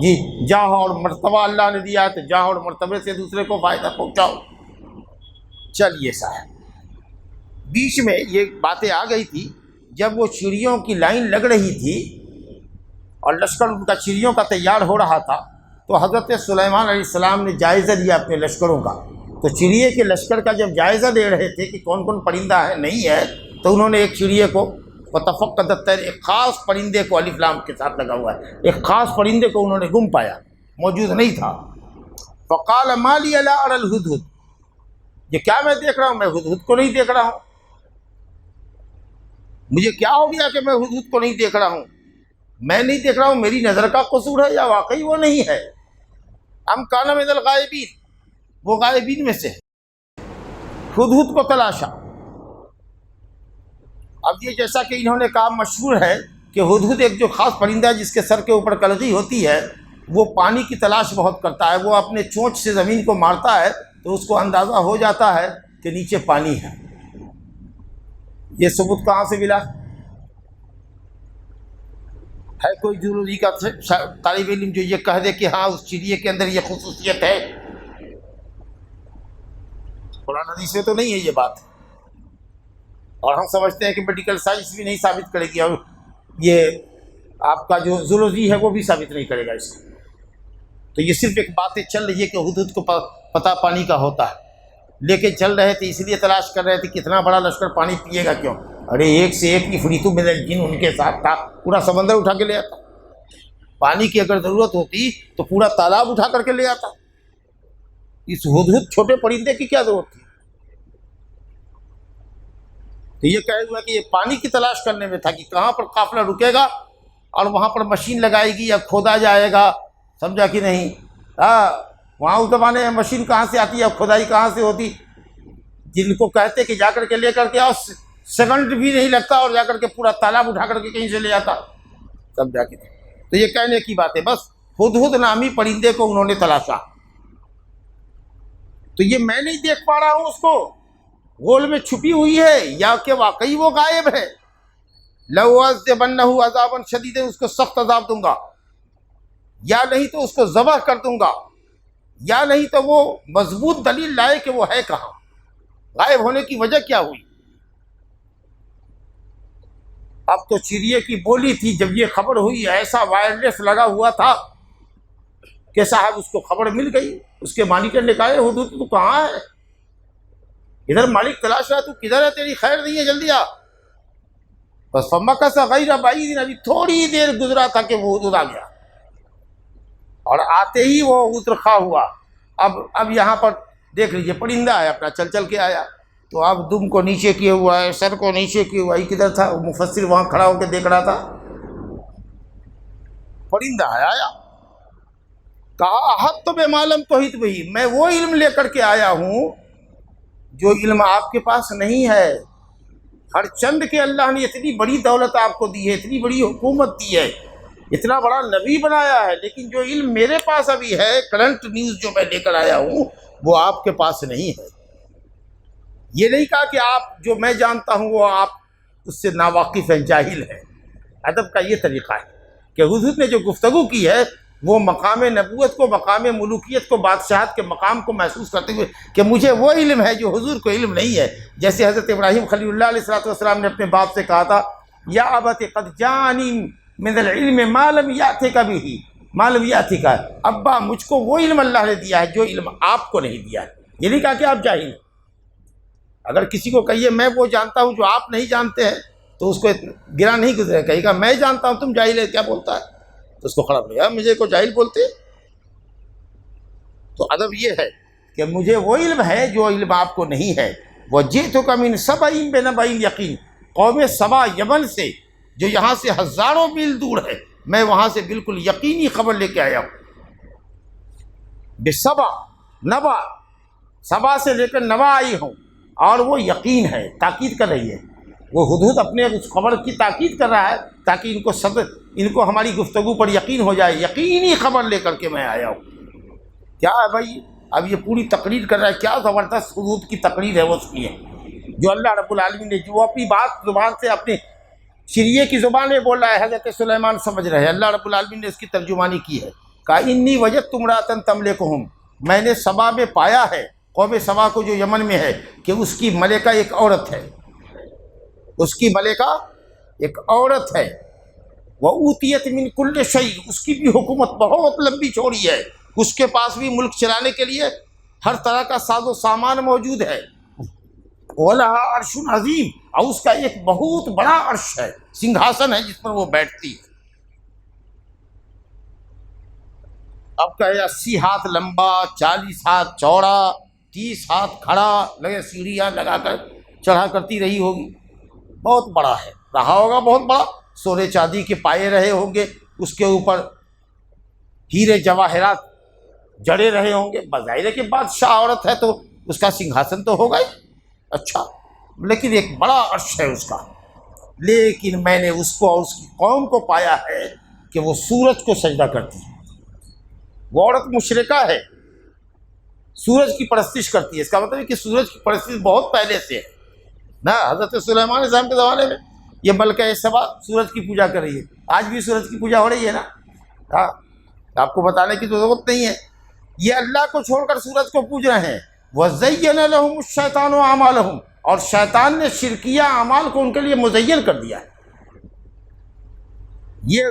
جی جاہ اور مرتبہ اللہ نے دیا ہے تو جاہ اور مرتبے سے دوسرے کو فائدہ پہنچاؤ۔ چلیے صاحب، بیچ میں یہ باتیں آ گئی تھی جب وہ چڑیوں کی لائن لگ رہی تھی اور لشکر ان کا چڑیوں کا تیار ہو رہا تھا، تو حضرت سلیمان علیہ السلام نے جائزہ لیا اپنے لشکروں کا۔ تو چڑیے کے لشکر کا جب جائزہ دے رہے تھے کہ کون کون پرندہ ہے نہیں ہے، تو انہوں نے ایک چڑیے کو وتفقد الطیر، ایک خاص پرندے کو، الف لام کے ساتھ لگا ہوا ہے، ایک خاص پرندے کو انہوں نے گم پایا، موجود نہیں تھا۔ فقال ما لی لا اری الہدہد، یہ کیا میں دیکھ رہا ہوں، میں ہدہد کو نہیں دیکھ رہا ہوں، مجھے کیا ہو گیا کہ میں ہدہد کو نہیں دیکھ رہا ہوں؟ میں نہیں دیکھ رہا ہوں، میری نظر کا قصور ہے یا واقعی وہ نہیں ہے؟ ام کان من الغائبین، وہ غائبین میں سے ہے۔ ہدہد کو تلاشا۔ اب یہ جیسا کہ انہوں نے کہا مشہور ہے کہ ہدہد ایک جو خاص پرندہ ہے جس کے سر کے اوپر کلغی ہوتی ہے، وہ پانی کی تلاش بہت کرتا ہے، وہ اپنے چونچ سے زمین کو مارتا ہے تو اس کو اندازہ ہو جاتا ہے کہ نیچے پانی ہے۔ یہ ثبوت کہاں سے ملا؟ ہے کوئی ضروری کا طالب علم جو یہ کہہ دے کہ ہاں اس چڑیے کے اندر یہ خصوصیت ہے؟ قرآن حدیث میں تو نہیں ہے یہ بات، اور ہم سمجھتے ہیں کہ میڈیکل سائنس بھی نہیں ثابت کرے گی، اور یہ آپ کا جو زولوجی ہے وہ بھی ثابت نہیں کرے گا اس کو۔ تو یہ صرف ایک باتیں چل رہی ہے کہ ہدہد کو پتہ پانی کا ہوتا ہے، لیکن چل رہے تھے اس لیے تلاش کر رہے تھے کتنا بڑا لشکر پانی پیے گا کیوں؟ ارے ایک سے ایک عفریت من الجن ان کے ساتھ تھا، پورا سمندر اٹھا کے لے آتا۔ پانی کی اگر ضرورت ہوتی تو پورا تالاب اٹھا کر کے لے آتا، اس ہدہد چھوٹے پرندے کی کیا ضرورت تھی؟ تو یہ کہہ ہوا کہ یہ پانی کی تلاش کرنے میں تھا کہ کہاں پر قافلہ رکے گا اور وہاں پر مشین لگائے گی یا کھودا جائے گا، سمجھا کہ نہیں؟ وہاں اس زمانے میں مشین کہاں سے آتی ہے، کھدائی کہاں سے ہوتی؟ جن کو کہتے کہ جا کر کے لے کر کے آؤ، سیکنڈ بھی نہیں لگتا اور جا کر کے پورا تالاب اٹھا کر کے کہیں سے لے آتا، سمجھا کہ نہیں؟ تو یہ کہنے کی بات ہے، بس ہدہد نامی پرندے کو انہوں نے تلاشا۔ تو یہ میں نہیں دیکھ پا رہا ہوں اس کو، غول میں چھپی ہوئی ہے یا کہ واقعی وہ غائب ہے؟ لَأُعَذِّبَنَّهُ عَذَابًا شَدِيدًا، اس کو سخت عذاب دوں گا، یا نہیں تو اس کو ذبح کر دوں گا، یا نہیں تو وہ مضبوط دلیل لائے کہ وہ ہے کہاں، غائب ہونے کی وجہ کیا ہوئی۔ اب تو چڑیے کی بولی تھی، جب یہ خبر ہوئی ایسا وائرلیس لگا ہوا تھا کہ صاحب اس کو خبر مل گئی، اس کے مالک نے کہا ہدہد تو کہاں ہے؟ ادھر مالک تلاش رہا، تو کدھر ہے؟ تیری خیر نہیں ہے، جلدی آ۔ بس فمکث غیر بعید، ابھی تھوڑی دیر گزرا تھا کہ وہ ہدہد آ گیا، اور آتے ہی وہ عذر خواہ ہوا۔ اب یہاں پر دیکھ لیجئے، پرندہ ہے اپنا چل چل کے آیا، تو اب دم کو نیچے کیے ہوا ہے، سر کو نیچے کیے ہوا ہے، کدھر تھا؟ مفسر وہاں کھڑا ہو کے دیکھ رہا تھا، پرندہ ہے آیا، کہا احط بما لم تحط بہ، میں وہ علم لے کر کے آیا ہوں جو علم آپ کے پاس نہیں ہے۔ ہر چند کے اللہ نے اتنی بڑی دولت آپ کو دی ہے، اتنی بڑی حکومت دی ہے، اتنا بڑا نبی بنایا ہے، لیکن جو علم میرے پاس ابھی ہے، کرنٹ نیوز جو میں لے کر آیا ہوں، وہ آپ کے پاس نہیں ہے۔ یہ نہیں کہا کہ آپ جو میں جانتا ہوں وہ آپ اس سے ناواقف ہیں، جاہل ہیں۔ ادب کا یہ طریقہ ہے کہ حضور نے جو گفتگو کی ہے وہ مقام نبوت کو، مقام ملوکیت کو، بادشاہت کے مقام کو محسوس کرتے ہوئے کہ مجھے وہ علم ہے جو حضور کو علم نہیں ہے۔ جیسے حضرت ابراہیم خلیل اللہ علیہ السلام نے اپنے باپ سے کہا تھا، یا ابت قد جانی من العلم ما لم یأتک بہ، ما لم یأتک، ابا مجھ کو وہ علم اللہ نے دیا ہے جو علم آپ کو نہیں دیا ہے۔ یہ نہیں کہا کہ آپ جاہل ہیں۔ اگر کسی کو کہیے میں وہ جانتا ہوں جو آپ نہیں جانتے ہیں تو اس کو گرا نہیں گزرے، کہے گا میں جانتا ہوں، تم جاہل ہے، کیا بولتا ہے؟ تو اس کو خراب نہیں ہے، مجھے کو جاہل بولتے۔ تو ادب یہ ہے کہ مجھے وہ علم ہے جو علم آپ کو نہیں ہے۔ وَجِئْتُكَ مِنْ سَبَإٍ بِنَبَإٍ یقین، قوم سبا یمن سے جو یہاں سے ہزاروں میل دور ہے، میں وہاں سے بالکل یقینی خبر لے کے آیا ہوں۔ بسبا، نبا، سبا سے لے کر نبا آئی ہوں، اور وہ یقین ہے، تاکید کر رہی ہے۔ وہ ہدہد اپنے اس خبر کی تاکید کر رہا ہے تاکہ ان کو ہماری گفتگو پر یقین ہو جائے، یقینی خبر لے کر کے میں آیا ہوں۔ کیا ہے بھائی؟ اب یہ پوری تقریر کر رہا ہے، کیا زبردست ہدہد کی تقریر ہے وہ اس کی ہے، جو اللہ رب العالمین نے جو اپنی بات زبان سے اپنے چڑیے کی زبان میں بول رہا ہے، حضرت سلیمان سمجھ رہے ہیں، اللہ رب العالمین نے اس کی ترجمانی کی ہے، کہا انی وجدت امرأۃ تملکہم، میں نے سبا میں پایا ہے، قوم سبا کو جو یمن میں ہے، کہ اس کی ملکہ ایک عورت ہے، اس کی ملکہ ایک عورت ہے، وَأُوتِيَتْ مِنْ كُلِّ شَيْءٍ، اس کی بھی حکومت بہت لمبی چوڑی ہے، اس کے پاس بھی ملک چلانے کے لیے ہر طرح کا ساز و سامان موجود ہے، وَلَهَا عَرْشٌ عَظِيمٌ، اور اس کا ایک بہت بڑا عرش ہے، سنگھاسن ہے جس پر وہ بیٹھتی ہے۔ اب کہے 80 ہاتھ لمبا، 40 ہاتھ چوڑا، 30 ہاتھ کھڑا، لگے سیڑھیاں لگا کر چڑھا کرتی رہی ہوگی، بہت بڑا ہے، رہا ہوگا بہت بڑا، سونے چاندی کے پائے رہے ہوں گے، اس کے اوپر ہیرے جواہرات جڑے رہے ہوں گے، بظاہر ہے کہ بادشاہ عورت ہے تو اس کا سنگھاسن تو ہوگا ہی، اچھا، لیکن ایک بڑا عرش ہے اس کا، لیکن میں نے اس کو اور اس کی قوم کو پایا ہے کہ وہ سورج کو سجدہ کرتی ہے، وہ عورت مشرکہ ہے، سورج کی پرستش کرتی ہے، اس کا مطلب ہے کہ سورج کی پرستش بہت پہلے سے ہے نا، حضرت سلیمان علیہ السلام کے زمانے میں یہ ملکہ سبا سورج کی پوجا کر رہی ہے، آج بھی سورج کی پوجا ہو رہی ہے نا، ہاں، آپ کو بتانے کی تو ضرورت نہیں ہے، یہ اللہ کو چھوڑ کر سورج کو پوج رہے ہیں، وَزَيَّنَ لَهُمُ الشَّيْطَانُ أَعْمَالَهُمْ، اور شیطان نے شرکیہ اعمال کو ان کے لیے مزین کر دیا ہے، یہ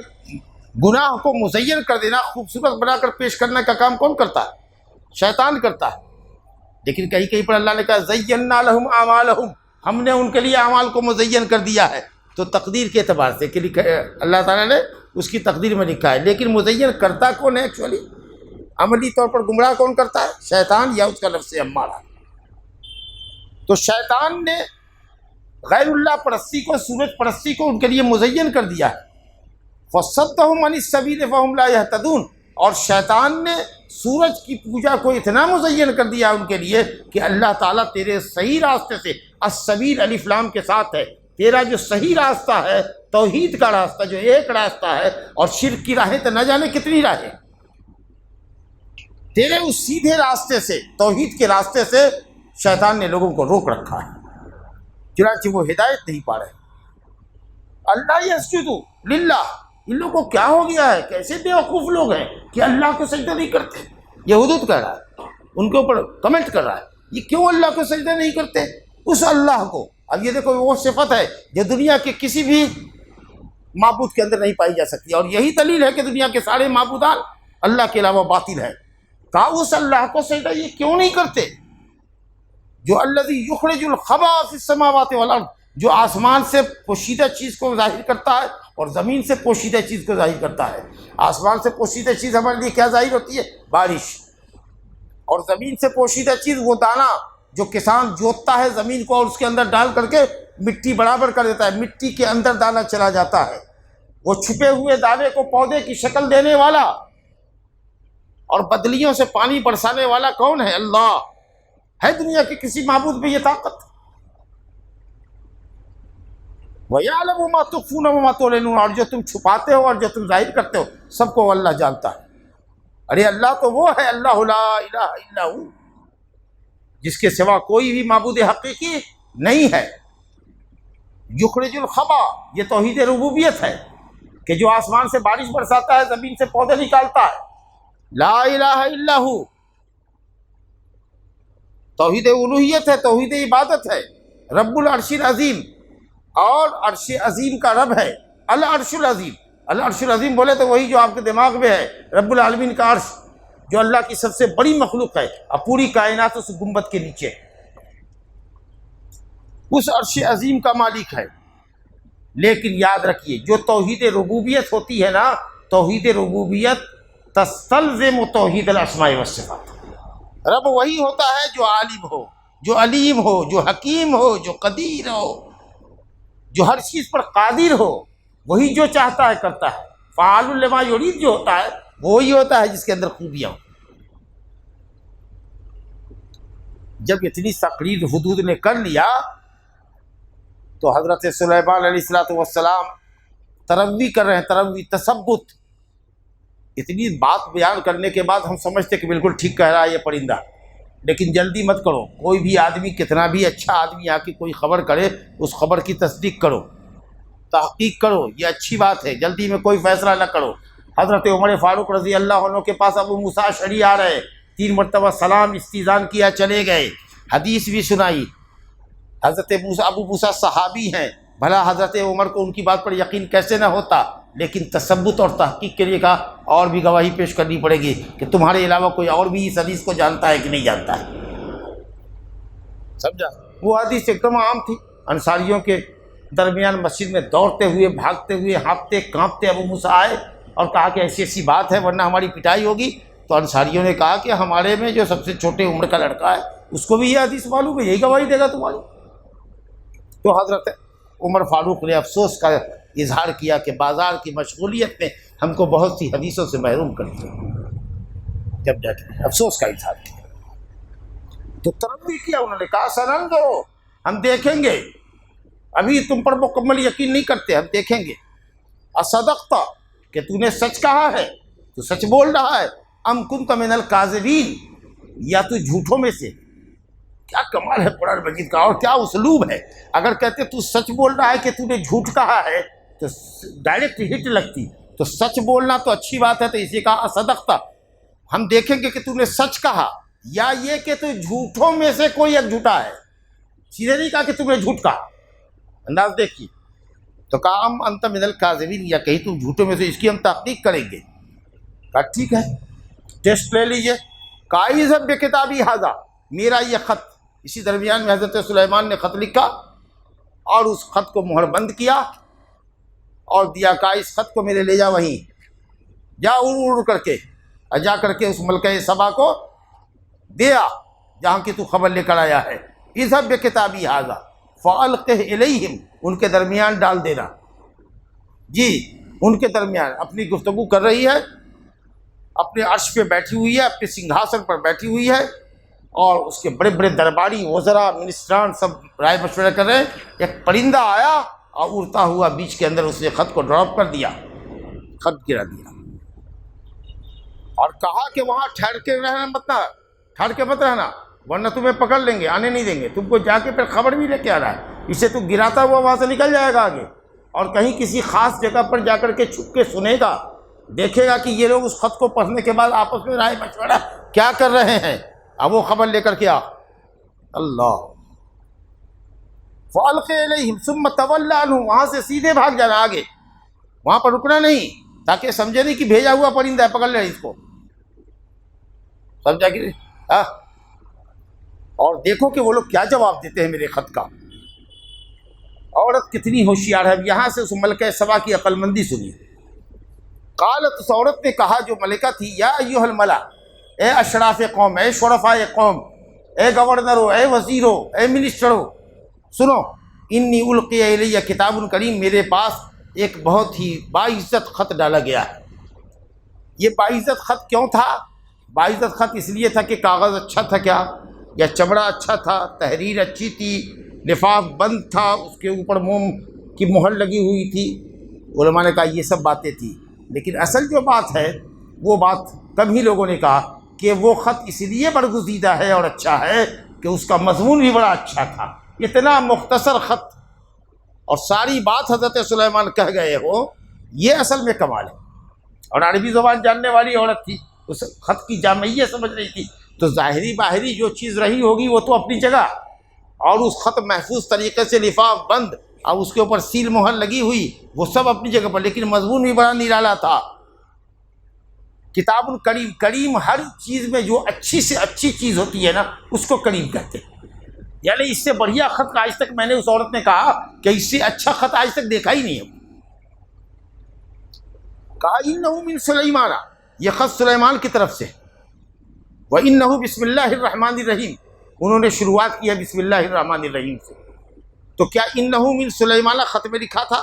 گناہ کو مزین کر دینا، خوبصورت بنا کر پیش کرنے کا کام کون کرتا ہے؟ شیطان کرتا ہے، لیکن کہیں کہیں پر اللہ نے کہا زَيَّنَّا لَهُمْ أَعْمَالَهُمْ، ہم نے ان کے لیے اعمال کو مزین کر دیا ہے، تو تقدیر کے اعتبار سے کہ اللہ تعالیٰ نے اس کی تقدیر میں لکھا ہے، لیکن مزین کرتا کون ہے ایکچولی؟ عملی طور پر گمراہ کون کرتا ہے؟ شیطان یا اس کا نفس امارہ۔ تو شیطان نے غیر اللہ پرستی کو، سورج پرستی کو ان کے لیے مزین کر دیا ہے، فَصَدَّهُمْ عَنِ السَّبِيلِ فَهُمْ لَا يَهْتَدُونَ، اور شیطان نے سورج کی پوجا کو اتنا مزین کر دیا ان کے لیے کہ اللہ تعالیٰ تیرے صحیح راستے سے، السبیل الف لام کے ساتھ ہے، تیرا جو صحیح راستہ ہے، توحید کا راستہ جو ایک راستہ ہے، اور شرک کی راہیں تو نہ جانے کتنی راہیں، تیرے اس سیدھے راستے سے، توحید کے راستے سے شیطان نے لوگوں کو روک رکھا ہے، چنانچہ وہ ہدایت نہیں پا رہے۔ اللہ یسجدوا للہ، ان لوگوں کو کیا ہو گیا ہے، کیسے بیوقوف لوگ ہیں کہ اللہ کو سجدہ نہیں کرتے؟ یہ حدود کہہ رہا ہے، ان کے اوپر کمنٹ کر رہا ہے، یہ کیوں اللہ کو سجدہ نہیں کرتے؟ اس اللہ کو، اب یہ دیکھو وہ صفت ہے جو دنیا کے کسی بھی معبود کے اندر نہیں پائی جا سکتی، اور یہی دلیل ہے کہ دنیا کے سارے معبودان اللہ کے علاوہ باطل ہیں، کہا اس اللہ کو سجدہ یہ کیوں نہیں کرتے جو الذی یخرج الخبا فی السماوات والارض، جو آسمان سے پوشیدہ چیز کو ظاہر کرتا ہے اور زمین سے پوشیدہ چیز کو ظاہر کرتا ہے۔ آسمان سے پوشیدہ چیز ہمارے لیے کیا ظاہر ہوتی ہے؟ بارش، اور زمین سے پوشیدہ چیز وہ دانہ جو کسان جوتتا ہے زمین کو اور اس کے اندر ڈال کر کے مٹی برابر کر دیتا ہے، مٹی کے اندر دانہ چلا جاتا ہے، وہ چھپے ہوئے دانے کو پودے کی شکل دینے والا اور بدلیوں سے پانی برسانے والا کون ہے؟ اللہ ہے۔ دنیا کے کسی معبود میں یہ طاقت؟ وَيَعْلَمُ مَا تُخْفُونَ وَمَا تُعْلِنُونَ، اور جو تم چھپاتے ہو اور جو تم ظاہر کرتے ہو سب کو اللہ جانتا ہے۔ ارے اللہ تو وہ ہے، اللہ لا الہ الا ہو، جس کے سوا کوئی بھی معبود حقیقی نہیں ہے۔ یخرج الخبا، یہ توحید ربوبیت ہے کہ جو آسمان سے بارش برساتا ہے، زمین سے پودے نکالتا ہے، لا الہ الا ہو۔ توحید الوہیت ہے، توحید عبادت ہے، رب العرش العظیم، اور عرش عظیم کا رب ہے العرش العظیم۔ العرش العظیم بولے تو وہی جو آپ کے دماغ میں ہے، رب العالمین کا عرش جو اللہ کی سب سے بڑی مخلوق ہے، اور پوری کائنات اس گنبد کے نیچے، اس عرش عظیم کا مالک ہے۔ لیکن یاد رکھیے جو توحید ربوبیت ہوتی ہے نا، توحید ربوبیت تستلزم توحید الاسماء والصفات۔ رب وہی ہوتا ہے جو عالم ہو، جو علیم ہو، جو حکیم ہو، جو قدیر ہو، جو ہر چیز پر قادر ہو، وہی جو چاہتا ہے کرتا ہے۔ فعال لما یرید جو ہوتا ہے وہی ہوتا ہے جس کے اندر خوبیاں ہوں۔ جب اتنی تقریر حدود نے کر لیا تو حضرت سلیمان علیہ السلام تروی کر رہے ہیں، تروی، تثبت۔ اتنی بات بیان کرنے کے بعد ہم سمجھتے کہ بالکل ٹھیک کہہ رہا ہے یہ پرندہ، لیکن جلدی مت کرو۔ کوئی بھی آدمی کتنا بھی اچھا آدمی آ کے کوئی خبر کرے، اس خبر کی تصدیق کرو، تحقیق کرو، یہ اچھی بات ہے، جلدی میں کوئی فیصلہ نہ کرو۔ حضرت عمر فاروق رضی اللہ عنہ کے پاس ابو موسیٰ اشعری آ رہے، 3 مرتبہ سلام استئذان کیا، چلے گئے، حدیث بھی سنائی۔ حضرت ابو موسیٰ صحابی ہیں، بھلا حضرت عمر کو ان کی بات پر یقین کیسے نہ ہوتا، لیکن تثبت اور تحقیق کے لیے کہا اور بھی گواہی پیش کرنی پڑے گی کہ تمہارے علاوہ کوئی اور بھی اس حدیث کو جانتا ہے کہ نہیں جانتا ہے۔ سمجھا؟ وہ حدیث ایک دم عام تھی۔ انصاریوں کے درمیان مسجد میں دوڑتے ہوئے، بھاگتے ہوئے، ہانپتے کانپتے ابو موسیٰ آئے اور کہا کہ ایسی ایسی بات ہے ورنہ ہماری پٹائی ہوگی۔ تو انصاریوں نے کہا کہ ہمارے میں جو سب سے چھوٹے عمر کا لڑکا ہے اس کو بھی یہ حدیث معلوم ہے، یہی گواہی دے گا تمہاری۔ تو حضرت عمر فاروق نے افسوس کا اظہار کیا کہ بازار کی مشغولیت نے ہم کو بہت سی حدیثوں سے محروم کر دیا، جب جا کے افسوس کا اظہار کیا۔ تو طلب بھی کیا، انہوں نے کہا سننظر، ہم دیکھیں گے، ابھی تم پر مکمل یقین نہیں کرتے، ہم دیکھیں گے۔ اصدقت، کہ تو نے سچ کہا ہے، تو سچ بول رہا ہے، ام کنت من الکاذبین، یا تو جھوٹوں میں سے۔ کیا کمال ہے قرآن مجید کا، اور کیا اسلوب ہے۔ اگر کہتے تو سچ بول رہا ہے کہ تو نے جھوٹ کہا ہے تو ڈائریکٹ ہٹ لگتی، تو سچ بولنا تو اچھی بات ہے، تو اسی کہا اصدقت، ہم دیکھیں گے کہ تو نے سچ کہا یا یہ کہ تو جھوٹوں میں سے کوئی ایک جھوٹا ہے۔ سیدھے نہیں کہا کہ تم نے جھوٹ کہا، انداز دیکھیے۔ تو کہا ام انت من الکاذبین، یا کہیں تم جھوٹوں میں سے، اس کی ہم تحقیق کریں گے۔ کہا ٹھیک ہے، ٹیسٹ لے لیجئے۔ کائزب بکتابی ھذا، میرا یہ خط۔ اسی درمیان میں حضرت سلیمان نے خط لکھا اور اس خط کو مہر بند کیا اور دیا، کہا اس خط کو میرے لے جا، وہیں جا اڑ کر کے، جا کر کے اس ملکہ سبا کو دیا جہاں کی تو خبر لے کر آیا ہے۔ اذهب بکتابی ھذا فالقہ الیہم، ان کے درمیان ڈال دینا۔ جی، ان کے درمیان اپنی گفتگو کر رہی ہے، اپنے عرش پہ بیٹھی ہوئی ہے، اپنے سنگھاسن پر بیٹھی ہوئی ہے، اور اس کے بڑے بڑے درباری وزراء منسٹران سب رائے مشورہ کر رہے ہیں۔ ایک پرندہ آیا اور اڑتا ہوا بیچ کے اندر اس نے خط کو ڈراپ کر دیا، خط گرا دیا، اور کہا کہ وہاں ٹھہر کے مت رہنا ورنہ تمہیں پکڑ لیں گے، آنے نہیں دیں گے، تم کو جا کے پھر خبر بھی لے کے آ رہا ہے، اسے تو گراتا ہوا وہاں سے نکل جائے گا آگے، اور کہیں کسی خاص جگہ پر جا کر کے چھپ کے سنے گا، دیکھے گا کہ یہ لوگ اس خط کو پڑھنے کے بعد آپس میں رائے مشورہ کیا کر رہے ہیں، اب وہ خبر لے کر کے آ۔ اللہ، فَأَلْقِ إِلَيْهِمْ ثُمَّ تَوَلَّ عَنْهُمْ، وہاں سے سیدھے بھاگ جانا آگے، وہاں پر رکنا نہیں، تاکہ سمجھے نہیں کہ بھیجا ہوا پرندہ ہے پکڑ لے اس کو، سمجھا کہ نہیں؟ اور دیکھو کہ وہ لوگ کیا جواب دیتے ہیں میرے خط کا۔ عورت کتنی ہوشیار ہے، یہاں سے اس ملکہ سبا کی عقل مندی سنی۔ قالت، اس عورت نے کہا جو ملکہ تھی، یا ایھا الملا، اے اشراف قوم، اے شرفاء قوم، اے گورنرو، اے وزیرو، اے منسٹرو، سنو، انی القی الیہ کتاب کریم، میرے پاس ایک بہت ہی باعزت خط ڈالا گیا ہے۔ یہ باعزت خط کیوں تھا؟ باعزت خط اس لیے تھا کہ کاغذ اچھا تھا کیا، یا چمڑا اچھا تھا، تحریر اچھی تھی، لفاف بند تھا، اس کے اوپر موم کی مہر لگی ہوئی تھی۔ علماء نے کہا یہ سب باتیں تھیں، لیکن اصل جو بات ہے وہ بات کم ہی لوگوں نے کہا کہ وہ خط اس لیے برگزیدہ ہے اور اچھا ہے کہ اس کا مضمون بھی بڑا اچھا تھا۔ اتنا مختصر خط اور ساری بات حضرت سلیمان کہہ گئے ہو، یہ اصل میں کمال ہے۔ اور عربی زبان جاننے والی عورت تھی، اس خط کی جامعیت سمجھ رہی تھی، تو ظاہری باہری جو چیز رہی ہوگی وہ تو اپنی جگہ، اور اس خط محفوظ طریقے سے لفاف بند اور اس کے اوپر سیل مہر لگی ہوئی، وہ سب اپنی جگہ پر، لیکن مضمون بھی بڑا نرالا تھا۔ کتاب کریم، کریم ہر چیز میں جو اچھی سے اچھی چیز ہوتی ہے نا اس کو کریم کہتے ہیں، یعنی اس سے بڑھیا خط آج تک، میں نے اس عورت نے کہا کہ اس سے اچھا خط آج تک دیکھا ہی نہیں ہے۔ کہا انہ من سلیمان، یہ خط سلیمان کی طرف سے، وانہ بسم اللہ الرحمن الرحیم، انہوں نے شروعات کیا بسم اللہ الرحمن الرحیم سے۔ تو کیا انہ من سلیمان خط میں لکھا تھا؟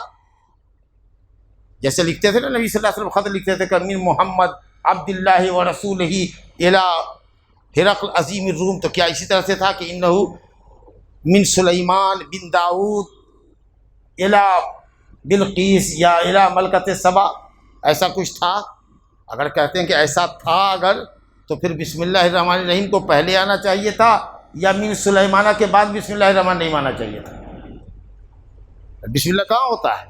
جیسے لکھتے تھے نا نبی صلی اللہ علیہ وسلم خط لکھتے تھے کہ من محمد عبد اللہ و رسولہ الی ہرقل عظیم الروم، تو کیا اسی طرح سے تھا کہ انہ من سلیمان بن داؤد الی بلقیس یا الی ملکۃ سبا، ایسا کچھ تھا؟ اگر کہتے ہیں کہ ایسا تھا اگر، تو پھر بسم اللہ الرحمن الرحیم کو پہلے آنا چاہیے تھا، یا من سلیمانہ کے بعد بسم اللہ الرحمن نہیں آنا چاہیے تھا؟ بسم اللہ کہاں ہوتا ہے؟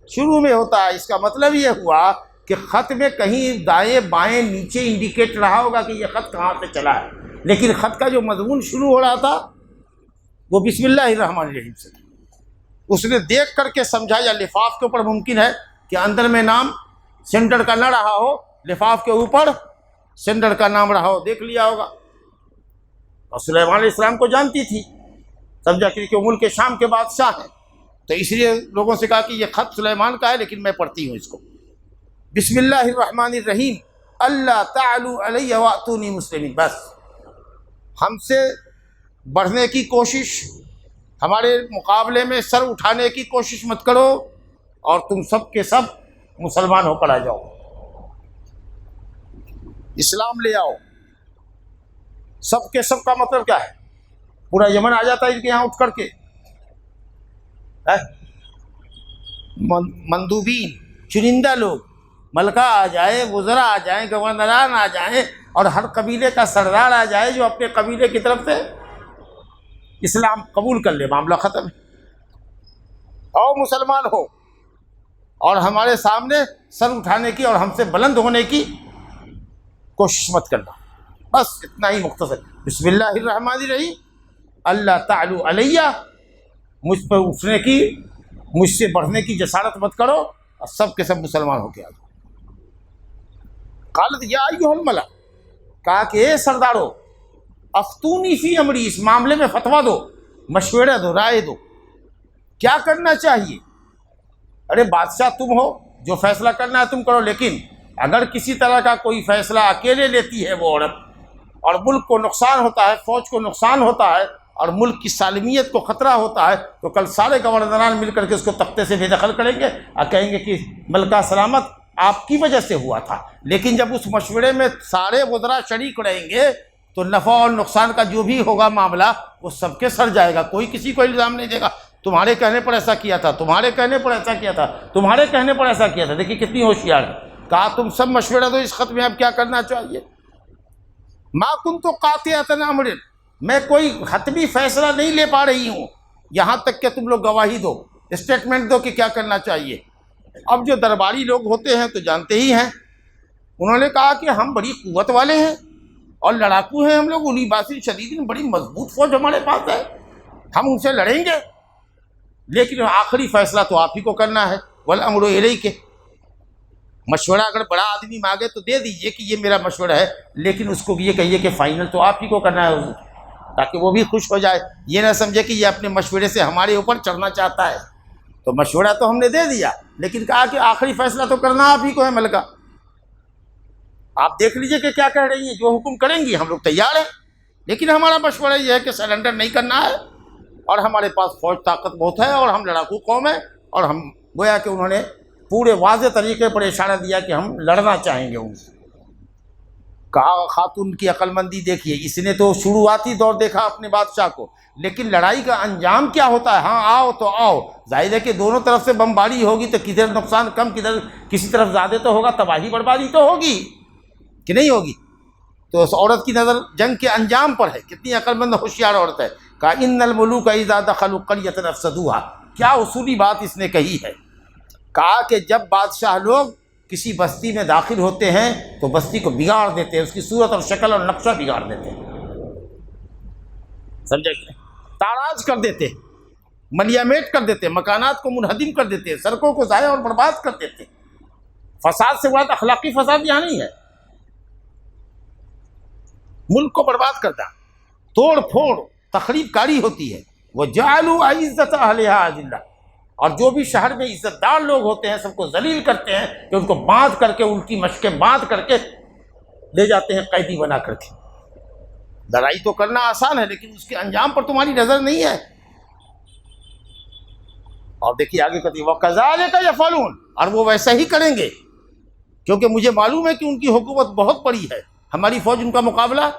شروع میں ہوتا ہے۔ اس کا مطلب یہ ہوا کہ خط میں کہیں دائیں بائیں نیچے انڈیکیٹ رہا ہوگا کہ یہ خط کہاں سے چلا ہے، لیکن خط کا جو مضمون شروع ہو رہا تھا وہ بسم اللہ الرحمن الرحیم سے تھا۔ اس نے دیکھ کر کے سمجھا، یا لفاف کے اوپر ممکن ہے کہ اندر میں نام سینڈر کا نہ رہا ہو، لفاف کے اوپر سینڈر کا نام رہا ہو، دیکھ لیا ہوگا۔ اور سلیمان علیہ السلام کو جانتی تھی، سمجھا کہ وہ ملک شام کے بادشاہ ہیں، تو اس لیے لوگوں سے کہا کہ یہ خط سلیمان کا ہے لیکن میں پڑھتی ہوں اس کو۔ بسم اللہ الرحمن الرحیم، اللہ تعلوا علی واتونی مسلمین، بس ہم سے بڑھنے کی کوشش، ہمارے مقابلے میں سر اٹھانے کی کوشش مت کرو، اور تم سب کے سب مسلمان ہو کر آ جاؤ، اسلام لے آؤ۔ سب کے سب کا مطلب کیا ہے؟ پورا یمن آ جاتا ہے ان کے یہاں اٹھ کر کے، مندوبین، چنندہ لوگ، ملکہ آ جائے، وزراء آ جائیں، گورنران آ جائیں، اور ہر قبیلے کا سردار آ جائے جو اپنے قبیلے کی طرف سے اسلام قبول کر لے، معاملہ ختم ہے۔ اور مسلمان ہو اور ہمارے سامنے سر اٹھانے کی اور ہم سے بلند ہونے کی کوشش مت کرنا، بس اتنا ہی مختصر۔ بسم اللہ الرحمن الرحیم، اللہ تعلوا علیہ، مجھ پر اٹھنے کی، مجھ سے بڑھنے کی جسارت مت کرو، اور سب کے سب مسلمان ہو کے آ جاؤ۔ قالت یا ایھا الملا، کہا کہ اے سردارو، افتونی فی امری، اس معاملے میں فتویٰ دو، مشورہ دو، رائے دو، کیا کرنا چاہیے؟ ارے بادشاہ تم ہو، جو فیصلہ کرنا ہے تم کرو، لیکن اگر کسی طرح کا کوئی فیصلہ اکیلے لیتی ہے وہ عورت، اور ملک کو نقصان ہوتا ہے، فوج کو نقصان ہوتا ہے، اور ملک کی سالمیت کو خطرہ ہوتا ہے، تو کل سارے گورنران مل کر کے اس کو تختے سے بے دخل کریں گے اور کہیں گے کہ ملکہ سلامت آپ کی وجہ سے ہوا تھا۔ لیکن جب اس مشورے میں سارے وزراء شریک رہیں گے تو نفع اور نقصان کا جو بھی ہوگا معاملہ وہ سب کے سر جائے گا، کوئی کسی کو الزام نہیں دے گا تمہارے کہنے پر ایسا کیا تھا، تمہارے کہنے پر ایسا کیا تھا، تمہارے کہنے پر ایسا کیا تھا۔ دیکھیے کتنی ہوشیار ہے۔ کہا تم سب مشورہ دو اس خط میں اب کیا کرنا چاہیے۔ ما کنت قاطعۃ امر، میں کوئی حتمی فیصلہ نہیں لے پا رہی ہوں، یہاں تک کہ تم لوگ گواہی دو، اسٹیٹمنٹ دو کہ کیا کرنا چاہیے۔ اب جو درباری لوگ ہوتے ہیں تو جانتے ہی ہیں، انہوں نے کہا کہ ہم بڑی قوت والے ہیں اور لڑاکو ہیں، ہم لوگ اولی باس شدید، بڑی مضبوط فوج ہمارے پاس ہے، ہم ان سے لڑیں گے، لیکن آخری فیصلہ تو آپ ہی کو کرنا ہے۔ والامر الیک، مشورہ اگر بڑا آدمی مانگے تو دے دیجئے کہ یہ میرا مشورہ ہے، لیکن اس کو یہ کہیے کہ فائنل تو آپ ہی کو کرنا ہے حضور، تاکہ وہ بھی خوش ہو جائے، یہ نہ سمجھے کہ یہ اپنے مشورے سے ہمارے اوپر چڑھنا چاہتا ہے۔ تو مشورہ تو ہم نے دے دیا، لیکن کہا کہ آخری فیصلہ تو کرنا آپ ہی کو ہے ملکہ، آپ دیکھ لیجئے کہ کیا کہہ رہی ہیں، جو حکم کریں گی ہم لوگ تیار ہیں، لیکن ہمارا مشورہ یہ ہے کہ سرنڈر نہیں کرنا ہے، اور ہمارے پاس فوج طاقت بہت ہے، اور ہم لڑاکو قوم ہیں، اور ہم گویا کہ انہوں نے پورے واضح طریقے پر اشارہ دیا کہ ہم لڑنا چاہیں گے ان سے۔ کہا خاتون کی عقل مندی دیکھیے، اس نے تو شروعاتی دور دیکھا اپنے بادشاہ کو، لیکن لڑائی کا انجام کیا ہوتا ہے؟ ہاں آؤ تو آؤ، ظاہر ہے کہ دونوں طرف سے بمباری ہوگی تو کدھر نقصان کم، کدھر کسی طرف زیادہ تو ہوگا، تباہی بربادی تو ہوگی کہ نہیں ہوگی۔ تو اس عورت کی نظر جنگ کے انجام پر ہے، کتنی عقل مند ہوشیار عورت ہے۔ کہا ان الملوک اذا دخلوا قریۃ افسدوها، کیا اصولی بات اس نے کہی ہے۔ کہا کہ جب بادشاہ لوگ کسی بستی میں داخل ہوتے ہیں تو بستی کو بگاڑ دیتے ہیں، اس کی صورت اور شکل اور نقشہ بگاڑ دیتے ہیں، سمجھے کہ تاراج کر دیتے ہیں، ملیامیٹ کر دیتے ہیں، مکانات کو منہدم کر دیتے ہیں، سڑکوں کو ضائع اور برباد کر دیتے ہیں۔ فساد سے مراد اخلاقی فساد یہاں نہیں ہے، ملک کو برباد کرنا، توڑ پھوڑ، تخریب کاری ہوتی ہے۔ وَجَعَلُوا عِزَّةَ أَهْلِهَا أَذِلَّةً، اور جو بھی شہر میں عزت دار لوگ ہوتے ہیں سب کو ذلیل کرتے ہیں، کہ ان کو باندھ کر کے، ان کی مشقیں باندھ کر کے لے جاتے ہیں قیدی بنا کر کے۔ لڑائی تو کرنا آسان ہے، لیکن اس کے انجام پر تمہاری نظر نہیں ہے۔ اور دیکھیے آگے کہتی وَكَذَلِكَ يَفْعَلُونَ، اور وہ ویسا ہی کریں گے، کیونکہ مجھے معلوم ہے کہ ان کی حکومت بہت بڑی ہے، ہماری فوج ان کا مقابلہ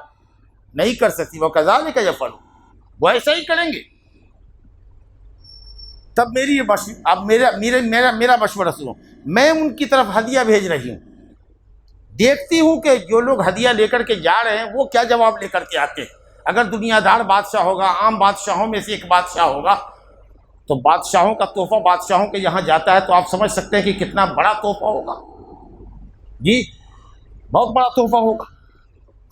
نہیں کر سکتی۔ وَكَذَلِكَ يَفْعَلُونَ، وہ ایسا ہی کریں گے۔ تب میرا مشورہ سنو، میں ان کی طرف ہدیہ بھیج رہی ہوں، دیکھتی ہوں کہ جو لوگ ہدیہ لے کر کے جا رہے ہیں وہ کیا جواب لے کر کے آتے ہیں۔ اگر دنیا دار بادشاہ ہوگا، عام بادشاہوں میں سے ایک بادشاہ ہوگا، تو بادشاہوں کا تحفہ بادشاہوں کے یہاں جاتا ہے تو آپ سمجھ سکتے ہیں کہ کتنا بڑا تحفہ ہوگا، جی بہت بڑا تحفہ ہوگا۔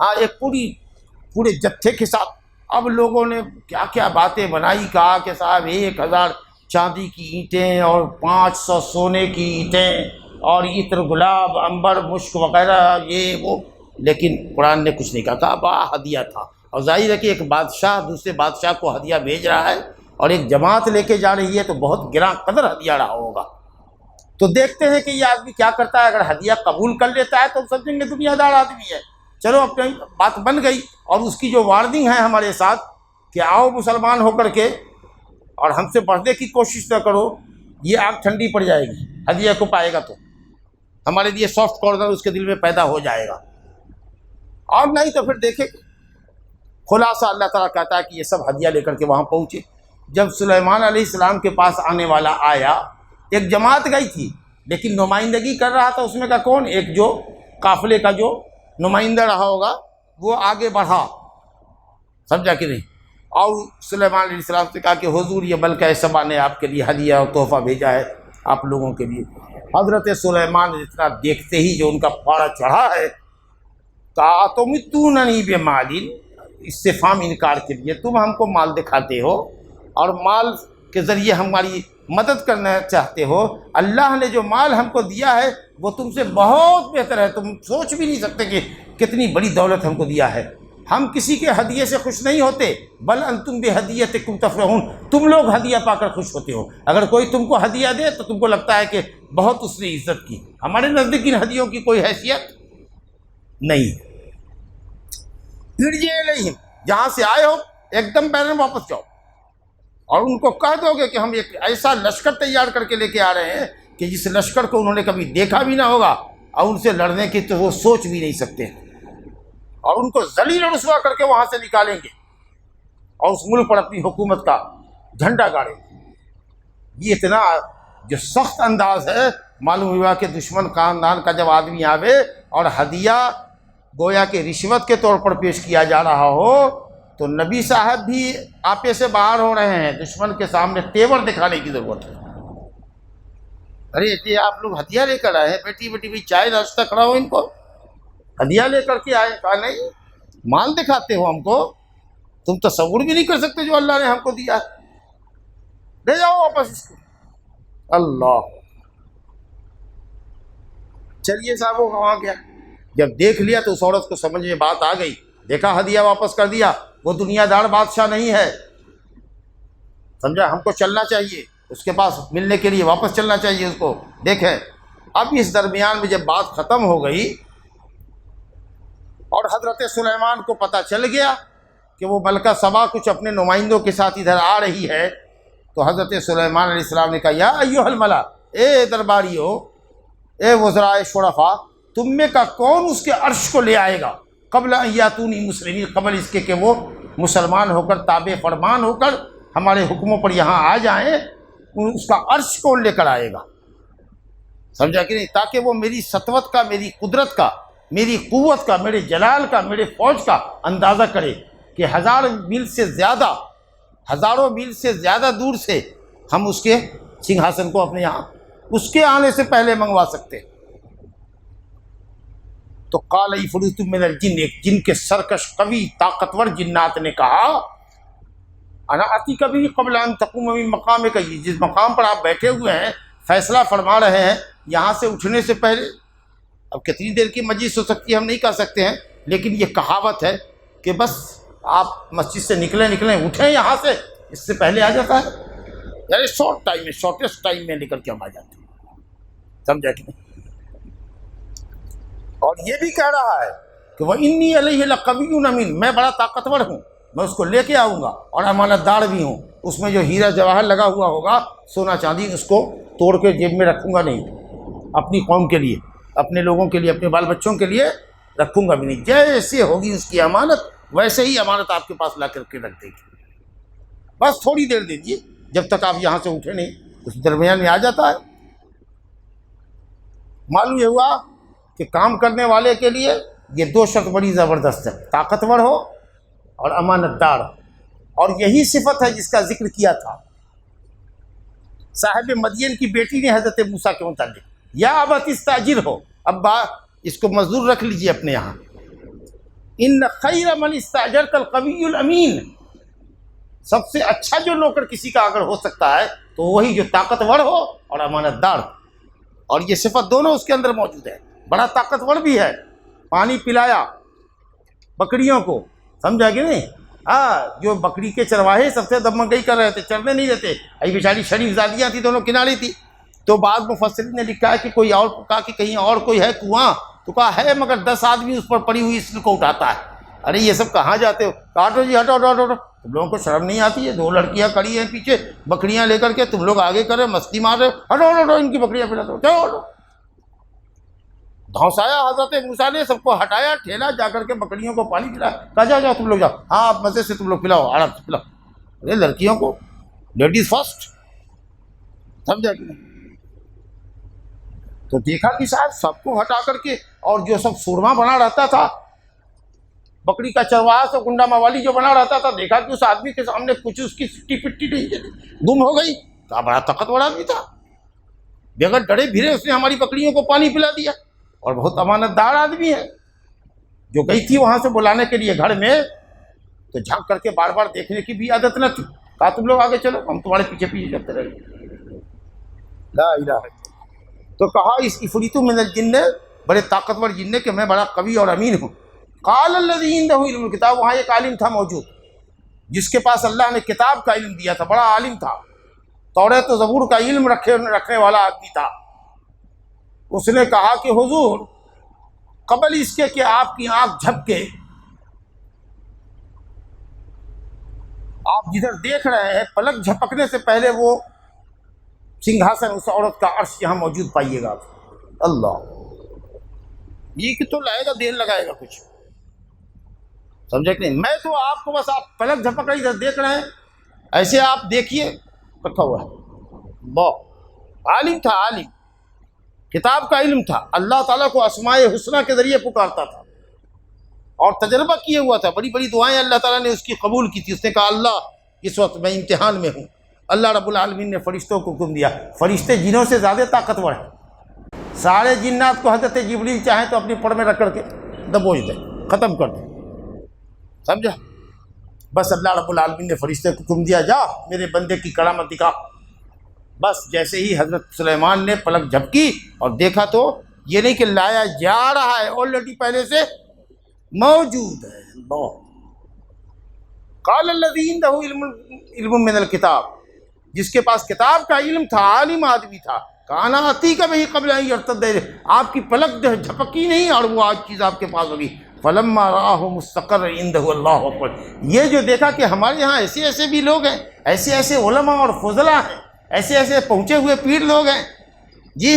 ہاں ایک پورے جتھے کے ساتھ اب لوگوں نے کیا کیا باتیں بنائی، کہا کہ صاحب 1000 چاندی کی اینٹیں اور 500 سونے کی اینٹیں اور عطر گلاب عنبر مشک وغیرہ یہ وہ، لیکن قرآن نے کچھ نہیں کہا بڑا ہدیہ تھا۔ اور ظاہر ہے کہ ایک بادشاہ دوسرے بادشاہ کو ہدیہ بھیج رہا ہے اور ایک جماعت لے کے جا رہی ہے تو بہت گراں قدر ہدیہ رہا ہوگا۔ تو دیکھتے ہیں کہ یہ آدمی کیا کرتا ہے، اگر ہدیہ قبول کر لیتا ہے تو ہم سمجھیں گے دنیا دار آدمی ہے، چلو اب بات بن گئی۔ اور اس کی جو وارننگ ہے ہمارے ساتھ کہ آؤ مسلمان ہو کر کے اور ہم سے بڑھنے کی کوشش نہ کرو، یہ آگ ٹھنڈی پڑ جائے گی، ہدیہ کو پائے گا تو ہمارے لیے سافٹ کارنر اس کے دل میں پیدا ہو جائے گا، اور نہیں تو پھر دیکھیں۔ خلاصہ اللہ تعالیٰ کہتا ہے کہ یہ سب ہدیہ لے کر کے وہاں پہنچے۔ جب سلیمان علیہ السلام کے پاس آنے والا آیا، ایک جماعت گئی تھی لیکن نمائندگی کر رہا تھا اس میں کا کون، ایک جو قافلے کا جو نمائندہ رہا ہوگا وہ آگے بڑھا، سمجھا کہ نہیں، اور سلیمان علیہ السلام سے کہا کہ حضور یہ بلکہ سبا نے آپ کے لیے ہدیہ اور تحفہ بھیجا ہے آپ لوگوں کے لیے۔ حضرت سلیمان اتنا دیکھتے ہی جو ان کا پاڑا چڑھا ہے، کہا تمتوننی بمال، استفہام انکار کے لیے، تم ہم کو مال دکھاتے ہو اور مال کے ذریعے ہماری مدد کرنا چاہتے ہو، اللہ نے جو مال ہم کو دیا ہے وہ تم سے بہت بہتر ہے، تم سوچ بھی نہیں سکتے کہ کتنی بڑی دولت ہم کو دیا ہے۔ ہم کسی کے ہدیے سے خوش نہیں ہوتے، بل انتم بہدیتکم تفرحون، تم لوگ ہدیہ پا کر خوش ہوتے ہو۔ اگر کوئی تم کو ہدیہ دے تو تم کو لگتا ہے کہ بہت اس نے عزت کی، ہمارے نزدیک ان ہدیوں کی کوئی حیثیت نہیں۔ ارجع الیہم، جہاں سے آئے ہو ایک دم بیرون واپس جاؤ، اور ان کو کہہ دو گے کہ ہم ایک ایسا لشکر تیار کر کے لے کے آ رہے ہیں کہ جس لشکر کو انہوں نے کبھی دیکھا بھی نہ ہوگا اور ان سے لڑنے کی تو وہ سوچ بھی نہیں سکتے، اور ان کو ذلیل و رسوا کر کے وہاں سے نکالیں گے اور اس ملک پر اپنی حکومت کا جھنڈا گاڑیں گے۔ یہ اتنا جو سخت انداز ہے، معلوم ہوا کہ دشمن خاندان کا جب آدمی آوے اور ہدیہ گویا کہ رشوت کے طور پر پیش کیا جا رہا ہو تو نبی صاحب بھی آپے سے باہر ہو رہے ہیں، دشمن کے سامنے تیور دکھانے کی ضرورت ہے۔ ارے یہ آپ لوگ ہدیہ لے کر آئے ہیں، بیٹی بیٹی بھی چائے ناشتہ کھڑا ہو، ان کو ہدیہ لے کر کے آئے، کہا نہیں مال دکھاتے ہو ہم کو، تم تصور بھی نہیں کر سکتے جو اللہ نے ہم کو دیا ہے، لے جاؤ واپس اس کو۔ اللہ، چلیے صاحب وہ وہاں گیا، جب دیکھ لیا تو اس عورت کو سمجھ میں بات آ گئی، دیکھا ہدیہ واپس کر دیا، وہ دنیا دار بادشاہ نہیں ہے، سمجھا ہم کو چلنا چاہیے اس کے پاس ملنے کے لیے، واپس چلنا چاہیے اس کو۔ دیکھیں اب اس درمیان میں جب بات ختم ہو گئی اور حضرت سلیمان کو پتہ چل گیا کہ وہ ملکہ سبا کچھ اپنے نمائندوں کے ساتھ ادھر آ رہی ہے، تو حضرت سلیمان علیہ السلام نے کہا یا ایھا الملا، اے درباریو، اے وزرائے شرفا، تم میں کا کون اس کے عرش کو لے آئے گا قبل ان یاتونی مسلمین، قبل اس کے کہ وہ مسلمان ہو کر تابع فرمان ہو کر ہمارے حکموں پر یہاں آ جائیں، اس کا عرش کون لے کر آئے گا، سمجھا کہ نہیں، تاکہ وہ میری سطوت کا، میری قدرت کا، میری قوت کا، میرے جلال کا، میرے فوج کا اندازہ کرے کہ ہزاروں میل سے زیادہ دور سے ہم اس کے سنگھاسن کو اپنے یہاں اس کے آنے سے پہلے منگوا سکتے۔ تو قال عفریت من الجن، ایک جن کے سرکش قوی طاقتور جنات نے کہا انا آتیک بہ قبل ان تقوم من مقامک، جس مقام پر آپ بیٹھے ہوئے ہیں فیصلہ فرما رہے ہیں، یہاں سے اٹھنے سے پہلے، اب کتنی دیر کی مجلس ہو سکتی ہے ہم نہیں کہہ سکتے ہیں، لیکن یہ کہاوت ہے کہ بس آپ مسجد سے نکلیں اٹھیں یہاں سے، اس سے پہلے آ جاتا ہے، یعنی شارٹ ٹائم میں، شارٹیسٹ ٹائم میں نکل کے ہم آ جاتے ہیں، سمجھا کہ نہیں۔ اور یہ بھی کہہ رہا ہے کہ وَإِنِّي عَلَيْهِ لَقَوِيٌّ أَمِينٌ، میں بڑا طاقتور ہوں، میں اس کو لے کے آؤں گا اور امانت دار بھی ہوں، اس میں جو ہیرا جواہر لگا ہوا ہوگا، سونا چاندی، اس کو توڑ کے جیب میں رکھوں گا نہیں، اپنی قوم کے لیے، اپنے لوگوں کے لیے، اپنے بال بچوں کے لیے رکھوں گا بھی نہیں، جیسے ہوگی اس کی امانت ویسے ہی امانت آپ کے پاس لا کر کے رکھ دے گی، بس تھوڑی دیر دیجیے جب تک آپ یہاں سے اٹھے نہیں، اس درمیان میں آ جاتا ہے۔ معلوم یہ ہوا کہ کام کرنے والے کے لیے یہ دو شرط بڑی زبردست ہے، طاقتور ہو اور امانت دار، اور یہی صفت ہے جس کا ذکر کیا تھا صاحب مدین کی بیٹی نے حضرت موسیٰ کے متعلق، یا ابت استاجر ہو، ابا اس کو مزدور رکھ لیجیے اپنے یہاں، ان خیر من استاجرت القوی الامین، سب سے اچھا جو نوکر کسی کا اگر ہو سکتا ہے تو وہی جو طاقتور ہو اور امانت دار، اور یہ صفت دونوں اس کے اندر موجود ہے۔ بڑا طاقتور بھی ہے، پانی پلایا بکریوں کو، سمجھا کہ نہیں؟ جو بکری کے چرواہے سب سے دمنگئی کر رہے تھے، چرنے نہیں رہتے، ای بیچاری شریف زادیاں تھیں، دونوں کنارے تھی، تو بعض مفسرین نے لکھا ہے کہ کوئی اور کہا کہ کہیں اور کوئی ہے کنواں، تو کہا ہے مگر 10 آدمی اس پر پڑی ہوئی اس کو اٹھاتا ہے۔ ارے یہ سب کہاں جاتے ہو؟ کاٹو جی، ہٹو ہٹو ہٹو، تم لوگوں کو شرم نہیں آتی ہے؟ 2 لڑکیاں کھڑی ہیں پیچھے بکریاں لے کر کے، تم لوگ آگے کر رہے مستی مار رہے، ہٹو ہٹو، ان کی بکریاں پلا دو، چلو ہٹو۔ دھوسایا حضرت موسیٰ نے، سب کو ہٹایا، ٹھیلا، جا کر کے بکریوں کو پانی پلایا، کہا جاؤ جاؤ تم لوگ جاؤ، ہاں آپ مزے سے تم لوگ پلاؤ، آرام سے پلاؤ۔ ارے لڑکیوں کو لیڈیز فرسٹ، سمجھا کہ نہیں؟ تو دیکھا کہ صاحب سب کو ہٹا کر کے، اور جو سب سورما بنا رہتا تھا، بکری کا چرواہا سب گنڈا موالی جو بنا رہتا تھا، دیکھا کہ اس آدمی کے سامنے کچھ اس کی سٹی پٹی نہیں ہے، گم ہو گئی، کہا بڑا طاقتور آدمی تھا، بغیر ڈرے بھیرے اس نے ہماری بکریوں کو پانی پلا دیا، اور بہت امانت دار آدمی ہے۔ جو گئی تھی وہاں سے بلانے کے لیے گھر میں، تو جھانک کر کے بار بار دیکھنے کی بھی عادت نہ تھی، کہا تم لوگ آگے چلو، ہم تمہارے پیچھے پیچھے چلتے رہیں گے۔ لا الہ الا اللہ۔ تو کہا اس عفریت من الجن، بڑے طاقتور جن نے، کہ میں بڑا قوی اور امین ہوں۔ قال الذی عندہ علم الکتاب، وہاں ایک عالم تھا موجود جس کے پاس اللہ نے کتاب کا علم دیا تھا، بڑا عالم تھا، توریت و زبور کا علم رکھنے والا آدمی تھا۔ اس نے کہا کہ حضور، قبل اس کے کہ آپ کی آنکھ جھپکے، آپ جدھر دیکھ رہے ہیں، پلک جھپکنے سے پہلے وہ سنگھاسن، اس عورت کا عرش یہاں موجود پائیے گا۔ اللہ، یہ کہ تو لائے گا، دیر لگائے گا کچھ، سمجھے کہ نہیں؟ میں تو آپ کو بس، آپ پلک جھپک رہی ادھر دیکھ رہے ہیں، ایسے آپ دیکھیے، رکھا ہوا ہے۔ بہت عالم تھا، عالم، کتاب کا علم تھا، اللہ تعالیٰ کو اسماء حسنیٰ کے ذریعے پکارتا تھا، اور تجربہ کیے ہوا تھا، بڑی بڑی دعائیں اللہ تعالیٰ نے اس کی قبول کی تھی۔ اس نے کہا اللہ اس وقت میں امتحان میں ہوں۔ اللہ رب العالمین نے فرشتوں کو حکم دیا، فرشتے جنوں سے زیادہ طاقتور ہیں، سارے جنات کو حضرت جبریل چاہیں تو اپنی پڑ میں رکھ کر کے دبوچ دیں، ختم کر دیں، سمجھا؟ بس اللہ رب العالمین نے فرشتے کو حکم دیا، جا میرے بندے کی کرامت دکھا۔ بس جیسے ہی حضرت سلیمان نے پلک جھپکی اور دیکھا، تو یہ نہیں کہ لایا جا رہا ہے، آلریڈی پہلے سے موجود ہے۔ اللہ، قال الذی عندہ علم من الکتاب، جس کے پاس کتاب کا علم تھا، عالم آدمی تھا، کانا عتیق بہ قبل ان یرتد، آپ کی پلک جھپکی نہیں اور وہ آج چیز آپ کے پاس ہوگی۔ فلما رآہ مستقر عنده، اللہ اکبر، یہ جو دیکھا کہ ہمارے یہاں ایسے ایسے بھی لوگ ہیں، ایسے ایسے علماء اور فضلاء ہیں، ایسے ایسے پہنچے ہوئے پیر لوگ ہیں جی،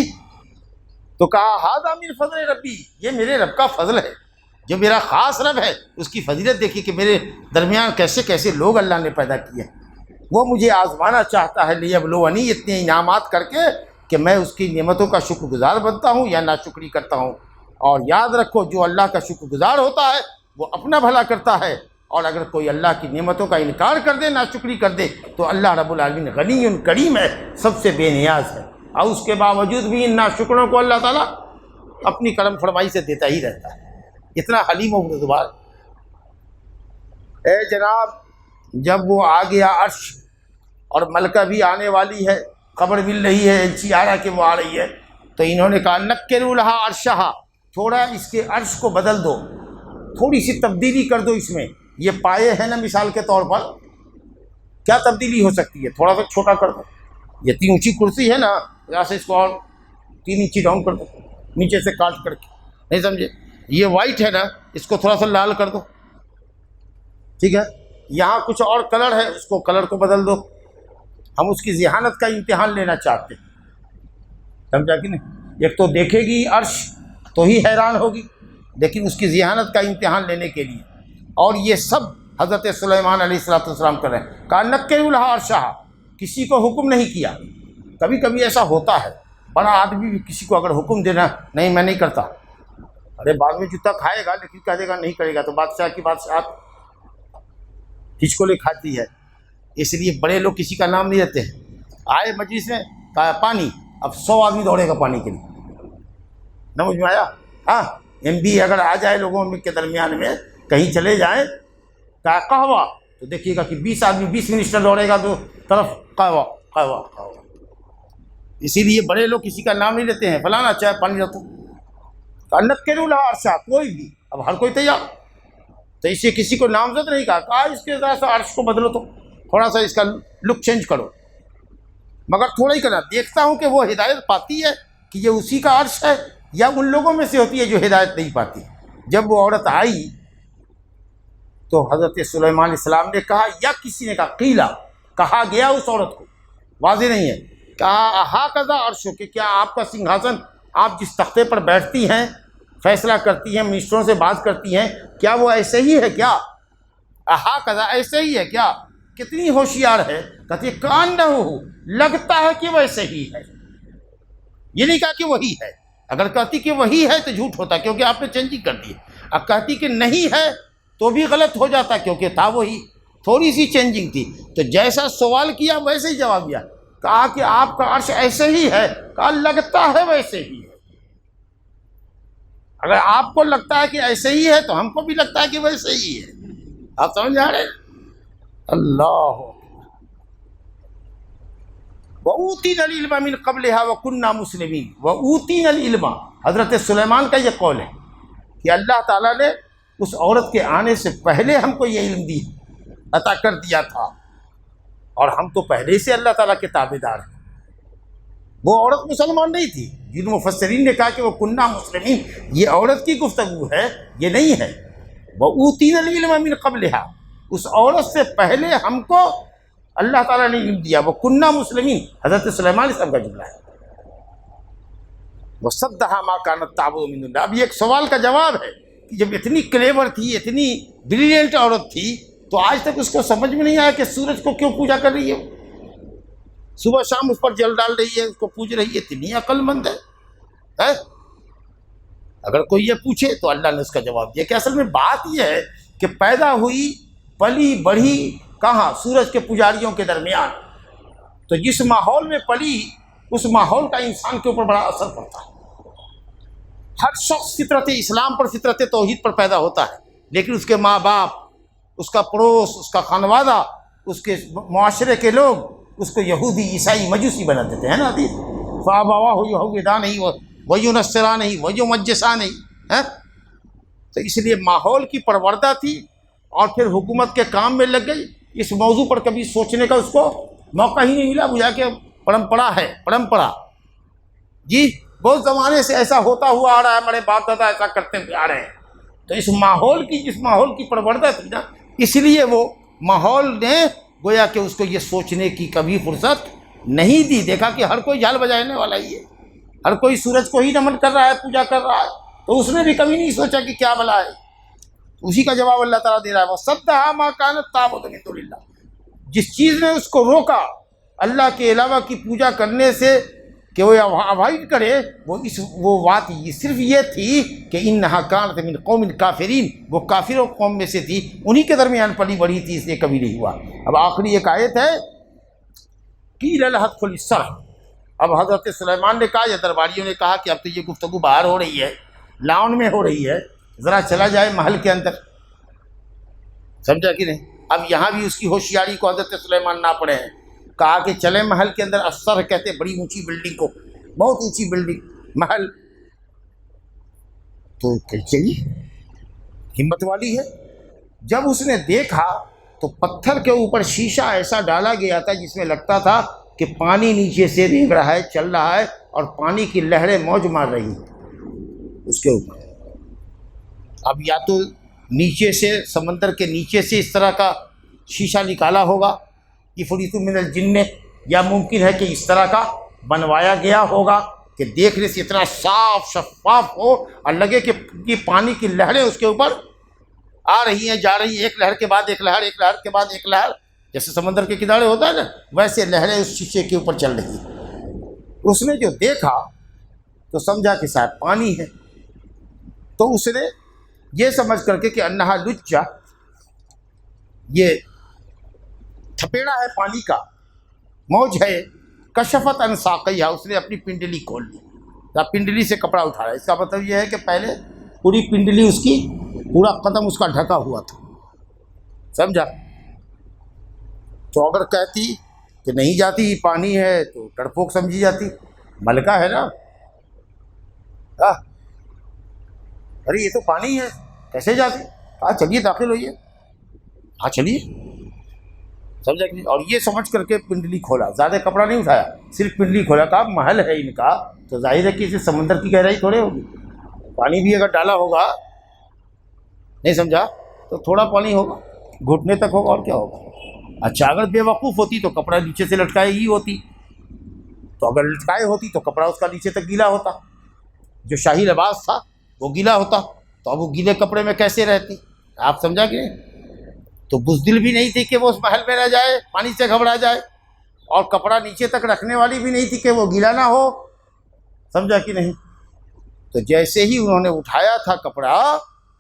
تو کہا ھذا من فضل ربی، یہ میرے رب کا فضل ہے، جو میرا خاص رب ہے اس کی فضیلت دیکھیے کہ میرے درمیان کیسے کیسے لوگ اللہ نے پیدا کیے، وہ مجھے آزمانا چاہتا ہے، لیبلونی، اتنے انعامات کر کے کہ میں اس کی نعمتوں کا شکر گزار بنتا ہوں یا ناشکری کرتا ہوں۔ اور یاد رکھو، جو اللہ کا شکر گزار ہوتا ہے وہ اپنا بھلا کرتا ہے، اور اگر کوئی اللہ کی نعمتوں کا انکار کر دے، ناشکری کر دے، تو اللہ رب العالمین غنی کریم ہے، سب سے بے نیاز ہے، اور اس کے باوجود بھی ان ناشکروں کو اللہ تعالیٰ اپنی کرم فرمائی سے دیتا ہی رہتا ہے، اتنا حلیم و بردبار۔ اے جناب، جب وہ آ گیا عرش، اور ملکہ بھی آنے والی ہے، خبر مل رہی ہے ایلچی آ رہا کہ وہ آ رہی ہے، تو انہوں نے کہا نکروا لہا عرشہا، تھوڑا اس کے عرش کو بدل دو، تھوڑی سی تبدیلی کر دو اس میں، یہ پائے ہیں نا مثال کے طور پر، کیا تبدیلی ہو سکتی ہے؟ تھوڑا سا چھوٹا کر دو، یہ 3 اونچی کرسی ہے نا، یہاں سے اس کو اور 3 انچی ڈاؤن کر دو، نیچے سے کاٹ کر کے، نہیں سمجھے؟ یہ وائٹ ہے نا، اس کو تھوڑا سا لال کر دو، ٹھیک ہے؟ یہاں کچھ اور کلر ہے، اس کو کلر کو بدل دو، ہم اس کی ذہانت کا امتحان لینا چاہتے ہیں، سمجھا کہ نہیں؟ ایک تو دیکھے گی عرش تو ہی حیران ہوگی، لیکن اس کی ذہانت کا امتحان لینے کے لیے، اور یہ سب حضرت سلیمان علیہ السلام کر رہے ہیں۔ کہا نکروا لہا عرشہا، کسی کو حکم نہیں کیا۔ کبھی کبھی ایسا ہوتا ہے، بڑا آدمی بھی کسی کو اگر حکم دینا، نہیں میں نہیں کرتا، ارے بعد میں جوتا کھائے گا لیکن کہے گا نہیں کرے گا، تو بادشاہ کی بادشاہت ہچکولے کھاتی ہے، اس لیے بڑے لوگ کسی کا نام نہیں لیتے ہیں۔ آئے مجلس میں کہا پانی، اب 100 آدمی دوڑے گا پانی کے لیے، سمجھ میں آیا؟ ہاں MB اگر آ جائے لوگوں کے درمیان میں، کہیں چلے جائیں، کہا قہوہ، تو دیکھیے گا کہ 20 آدمی 20 منسٹر دوڑے گا تو طرف قہوہ قہوہ قہوہ۔ اسی لیے بڑے لوگ کسی کا نام نہیں لیتے ہیں، فلانا چاہے پانی رکھو، نکروا لہا عرشا، کوئی بھی، اب ہر کوئی تیار، تو اسے کسی کو نامزد نہیں کہا اس کے ذرا سا عرش کو بدلو، تو تھوڑا سا اس کا لک چینج کرو، مگر تھوڑا ہی کرنا، دیکھتا ہوں کہ وہ ہدایت پاتی ہے کہ یہ اسی کا عرش ہے یا ان لوگوں میں سے ہوتی ہے جو ہدایت نہیں پاتی۔ جب وہ عورت آئی تو حضرت سلیمان علیہ السلام نے کہا یا کسی نے کہا قیلا، کہا گیا اس عورت کو، واضح نہیں ہے، کہا ہاکذا عرشو، کہ کیا آپ کا سنگھاسن، آپ جس تختے پر بیٹھتی ہیں، فیصلہ کرتی ہیں، منسٹروں سے بات کرتی ہیں، کیا وہ ایسے ہی ہے کیا؟ ہاکذا، ایسے ہی ہے کیا؟ کتنی ہوشیار ہے، کہتی ہے کانہو، لگتا ہے کہ ویسے ہی ہے، یہ نہیں کہا کہ وہی ہے، اگر کہتی کہ وہی ہے تو جھوٹ ہوتا کیونکہ آپ نے چینجنگ کر دی، اب کہتی کہ نہیں ہے تو بھی غلط ہو جاتا کیونکہ تھا وہی، تھوڑی سی چینجنگ تھی، تو جیسا سوال کیا ویسے ہی جواب دیا، کہا کہ آپ کا عرش ایسے ہی ہے، کہا لگتا ہے ویسے ہی ہے، اگر آپ کو لگتا ہے کہ ایسے ہی ہے تو ہم کو بھی لگتا ہے کہ ویسے ہی ہے، آپ سمجھ آ رہے ہیں؟ اللہ وَأُوتِينَا الْعِلْمَ مِنْ قَبْلِهَا وَكُنَّا مُسْلِمِينَ وَأُوتِينَا الْعِلْمَ، حضرت سلیمان کا یہ قول ہے کہ اللہ تعالیٰ نے اس عورت کے آنے سے پہلے ہم کو یہ علم دی، عطا کر دیا تھا، اور ہم تو پہلے سے اللہ تعالیٰ کے تابعدار ہیں۔ وہ عورت مسلمان نہیں تھی، جن مفسرین نے کہا کہ وہ کننا مسلمین، یہ عورت کی گفتگو ہے، یہ نہیں ہے۔ وَأُوتِينَا الْعِلْمَ مِنْ قَبْلِهَا، اس عورت سے پہلے ہم کو اللہ تعالیٰ نے علم دیا، وہ کننا مسلمین، حضرت سلیمان علیہ السلام کا جملہ ہے۔ وَصَدَّهَا مَا كَانَتْ تَعْبُدُ مِن دُونِ اللَّهِ، اب یہ ایک سوال کا جواب ہے کہ جب اتنی کلیور تھی، اتنی بریلینٹ عورت تھی، تو آج تک اس کو سمجھ میں نہیں آیا کہ سورج کو کیوں پوجا کر رہی ہے، صبح شام اس پر جل ڈال رہی ہے، اس کو پوج رہی ہے، اتنی عقل مند ہے۔ اگر کوئی یہ پوچھے تو اللہ نے اس کا جواب دیا کہ اصل میں بات یہ ہے کہ پیدا ہوئی پلی بڑھی کہاں؟ سورج کے پجاریوں کے درمیان، تو جس ماحول میں پلی اس ماحول کا انسان کے اوپر بڑا اثر پڑتا ہے۔ ہر شخص فطرت اسلام پر، فطرت توحید پر پیدا ہوتا ہے، لیکن اس کے ماں باپ، اس کا پڑوس، اس کا خانوادہ، اس کے معاشرے کے لوگ اس کو یہودی، عیسائی، مجوسی بنا دیتے ہیں نا حدیث، فَأَبَوَاهُ يُهَوِّدَانِهِ وَيُنَصِّرَانِهِ وَيُمَجِّسَانِهِ، تو اس لیے ماحول کی پروردہ تھی اور پھر حکومت کے کام میں لگ گئی، اس موضوع پر کبھی سوچنے کا اس کو موقع ہی نہیں ملا، بجا کہ پرمپرا ہے، پرمپرا جی بہت زمانے سے ایسا ہوتا ہوا آ رہا ہے، ہمارے باپ دادا ایسا کرتے ہوئے آ رہے ہیں، تو اس ماحول کی، جس ماحول کی پروردہ تھی نا، اس لیے وہ ماحول نے گویا کہ اس کو یہ سوچنے کی کبھی فرصت نہیں دی، دیکھا کہ ہر کوئی جھال بجانے والا ہی ہے، ہر کوئی سورج کو ہی نمن کر رہا ہے، پوجا کر رہا ہے، تو اس نے بھی کبھی نہیں سوچا کہ کیا بلا ہے، اسی کا جواب اللہ تعالیٰ دے رہا ہے، وَصَدَّهَا مَا كَانَتْ تَعْبُدُ مِن دُونِ اللَّهِ، جس چیز نے اس کو روکا اللہ کے علاوہ کی پوجا کرنے سے کہ وہ اوائڈ کرے، وہ بات صرف یہ تھی کہ انہا کانت من قوم کافرین، وہ کافروں قوم میں سے تھی، انہی کے درمیان پلی بڑھی تھی، اس لیے کبھی نہیں ہوا۔ اب آخری ایک آیت ہے قیل لها ادخل الصرح، اب حضرت سلیمان نے کہا یا درباریوں نے کہا کہ اب تو یہ گفتگو باہر ہو رہی ہے، لاؤن میں ہو رہی ہے، ذرا چلا جائے محل کے اندر، سمجھا کہ نہیں؟ اب یہاں بھی اس کی ہوشیاری کو حضرت سلیمان نہ پڑے ہیں، کہا کہ چلیں محل کے اندر، الصرح کہتے ہیں بڑی اونچی بلڈنگ کو، بہت اونچی بلڈنگ، محل، تو چلیے، ہمت والی ہے۔ جب اس نے دیکھا تو پتھر کے اوپر شیشہ ایسا ڈالا گیا تھا جس میں لگتا تھا کہ پانی نیچے سے ریگ رہا ہے، چل رہا ہے، اور پانی کی لہریں موج مار رہی ہیں اس کے اوپر۔ اب یا تو نیچے سے، سمندر کے نیچے سے اس طرح کا شیشہ نکالا ہوگا عفریت من الجن، یا ممکن ہے کہ اس طرح کا بنوایا گیا ہوگا کہ دیکھنے سے اتنا صاف شفاف ہو اور لگے کہ پانی کی لہریں اس کے اوپر آ رہی ہیں، جا رہی ہیں، ایک لہر کے بعد ایک لہر، ایک لہر کے بعد ایک لہر، جیسے سمندر کے کنارے ہوتا ہے نا، ویسے لہریں اس شیشے کے اوپر چل رہی ہیں۔ اس نے جو دیکھا تو سمجھا کہ شاید پانی ہے، تو اس نے یہ سمجھ کر کے کہ انہا لجہ، یہ تھپیڑا ہے پانی کا، موج ہے، کشفت عن ساقیہا، اس نے اپنی پنڈلی کھول لی، پنڈلی سے کپڑا اٹھایا۔ اس کا مطلب یہ ہے کہ پہلے پوری پنڈلی اس کی، پورا قدم اس کا ڈھکا ہوا تھا، سمجھا؟ تو اگر کہتی کہ نہیں جاتی پانی ہے تو ڈرپوک سمجھی جاتی، ملکہ ہے نا، ارے یہ تو پانی ہے کیسے جاتی؟ کہا چلیے داخل ہوئیے، ہاں چلیے، سمجھا کہ نہیں؟ اور یہ سمجھ کر کے پنڈلی کھولا، زیادہ کپڑا نہیں اٹھایا، صرف پنڈلی کھولا۔ کہا محل ہے ان کا تو ظاہر ہے کہ اسے سمندر کی گہرائی تھوڑے ہوگی، پانی بھی اگر ڈالا ہوگا، نہیں سمجھا، تو تھوڑا پانی ہوگا، گھٹنے تک ہوگا، اور کیا ہوگا۔ اچھا اگر بے وقوف ہوتی تو کپڑا نیچے سے لٹکائے ہی ہوتی، تو اگر لٹکائے ہوتی تو کپڑا اس کا نیچے تک گیلا ہوتا، جو شاہی لباس تھا وہ گیلا ہوتا، تو اب وہ گیلے کپڑے میں کیسے رہتی؟ آپ سمجھا کہ نہیں؟ تو بزدل بھی نہیں تھی کہ وہ اس محل میں رہ جائے، پانی سے گھبرا جائے، اور کپڑا نیچے تک رکھنے والی بھی نہیں تھی کہ وہ گیلا نہ ہو، سمجھا کہ نہیں؟ تو جیسے ہی انہوں نے اٹھایا تھا کپڑا،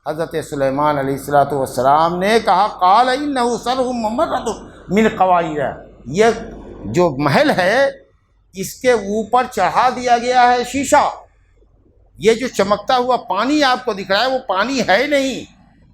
حضرت سلیمان علیہ الصلوۃ والسلام نے کہا قال انہ سرح ممرد من قواریر، یہ جو محل ہے اس کے اوپر چڑھا دیا گیا ہے شیشہ، یہ جو چمکتا ہوا پانی آپ کو دکھ رہا ہے وہ پانی ہے نہیں،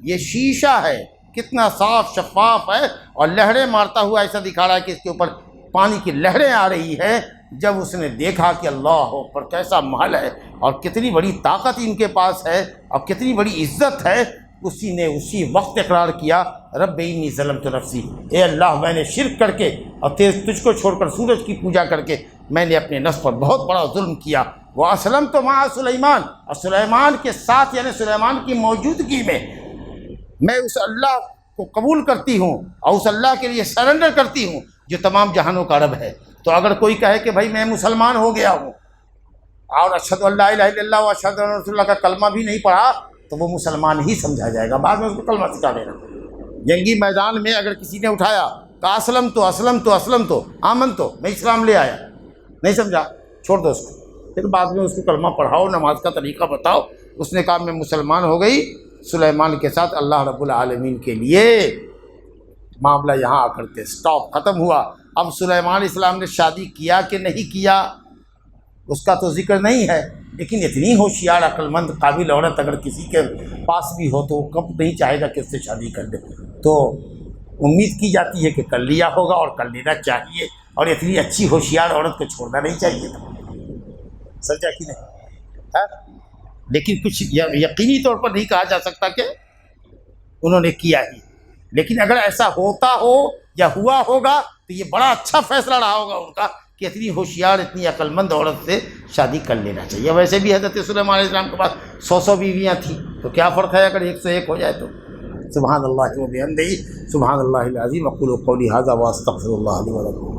یہ شیشہ ہے، کتنا صاف شفاف ہے، اور لہریں مارتا ہوا ایسا دکھا رہا ہے کہ اس کے اوپر پانی کی لہریں آ رہی ہے۔ جب اس نے دیکھا کہ اللہ پر کیسا محل ہے اور کتنی بڑی طاقت ان کے پاس ہے اور کتنی بڑی عزت ہے، اسی نے اسی وقت اقرار کیا رب انی ظلمت نفسی، اے اللہ میں نے شرک کر کے اور تجھ کو چھوڑ کر سورج کی پوجا کر کے میں نے اپنے نفس پر بہت بڑا ظلم کیا، واسلمت مع سلیمان، اور سلیمان کے ساتھ یعنی سلیمان کی موجودگی میں اس اللہ کو قبول کرتی ہوں اور اس اللہ کے لیے سرنڈر کرتی ہوں جو تمام جہانوں کا رب ہے۔ تو اگر کوئی کہے کہ بھائی میں مسلمان ہو گیا ہوں اور اشہد ان لا الہ الا اللہ و اشہد ان رسول اللہ کا کلمہ بھی نہیں پڑھا تو وہ مسلمان ہی سمجھا جائے گا، بعد میں اس کو کلمہ سکھا دینا۔ جنگی میدان میں اگر کسی نے اٹھایا کہ اسلم تو آمن تو میں اسلام لے آیا، نہیں سمجھا، چھوڑ دو اس کو، پھر بعد میں اس کو کلمہ پڑھاؤ، نماز کا طریقہ بتاؤ۔ اس نے کہا میں مسلمان ہو گئی، سلیمان کے ساتھ اللہ رب العالمین کے لیے معاملہ یہاں آ کر کے سٹاپ، ختم ہوا۔ اب سلیمان علیہ السلام نے شادی کیا کہ نہیں کیا اس کا تو ذکر نہیں ہے، لیکن اتنی ہوشیار عقل مند قابل عورت اگر کسی کے پاس بھی ہو تو وہ کب نہیں چاہے گا کہ اس سے شادی کر لے، تو امید کی جاتی ہے کہ کر لیا ہوگا اور کر لینا چاہیے، اور اتنی اچھی ہوشیار عورت کو چھوڑنا نہیں چاہیے تھا، سمجھا کہ نہیں؟ لیکن کچھ یقینی طور پر نہیں کہا جا سکتا کہ انہوں نے کیا ہی، لیکن اگر ایسا ہوتا ہو یا ہوا ہوگا تو یہ بڑا اچھا فیصلہ رہا ہوگا ان کا کہ اتنی ہوشیار اتنی عقل مند عورت سے شادی کر لینا چاہیے۔ ویسے بھی حضرت سلیمان علیہ السلام کے پاس 100 بیویاں تھیں، تو کیا فرق ہے اگر 101 ہو جائے تو۔ سبحان اللہ و بحمدہ، سبحان اللہ العظیم، اقول قولی ھذا واستغفر اللہ لی ولکم۔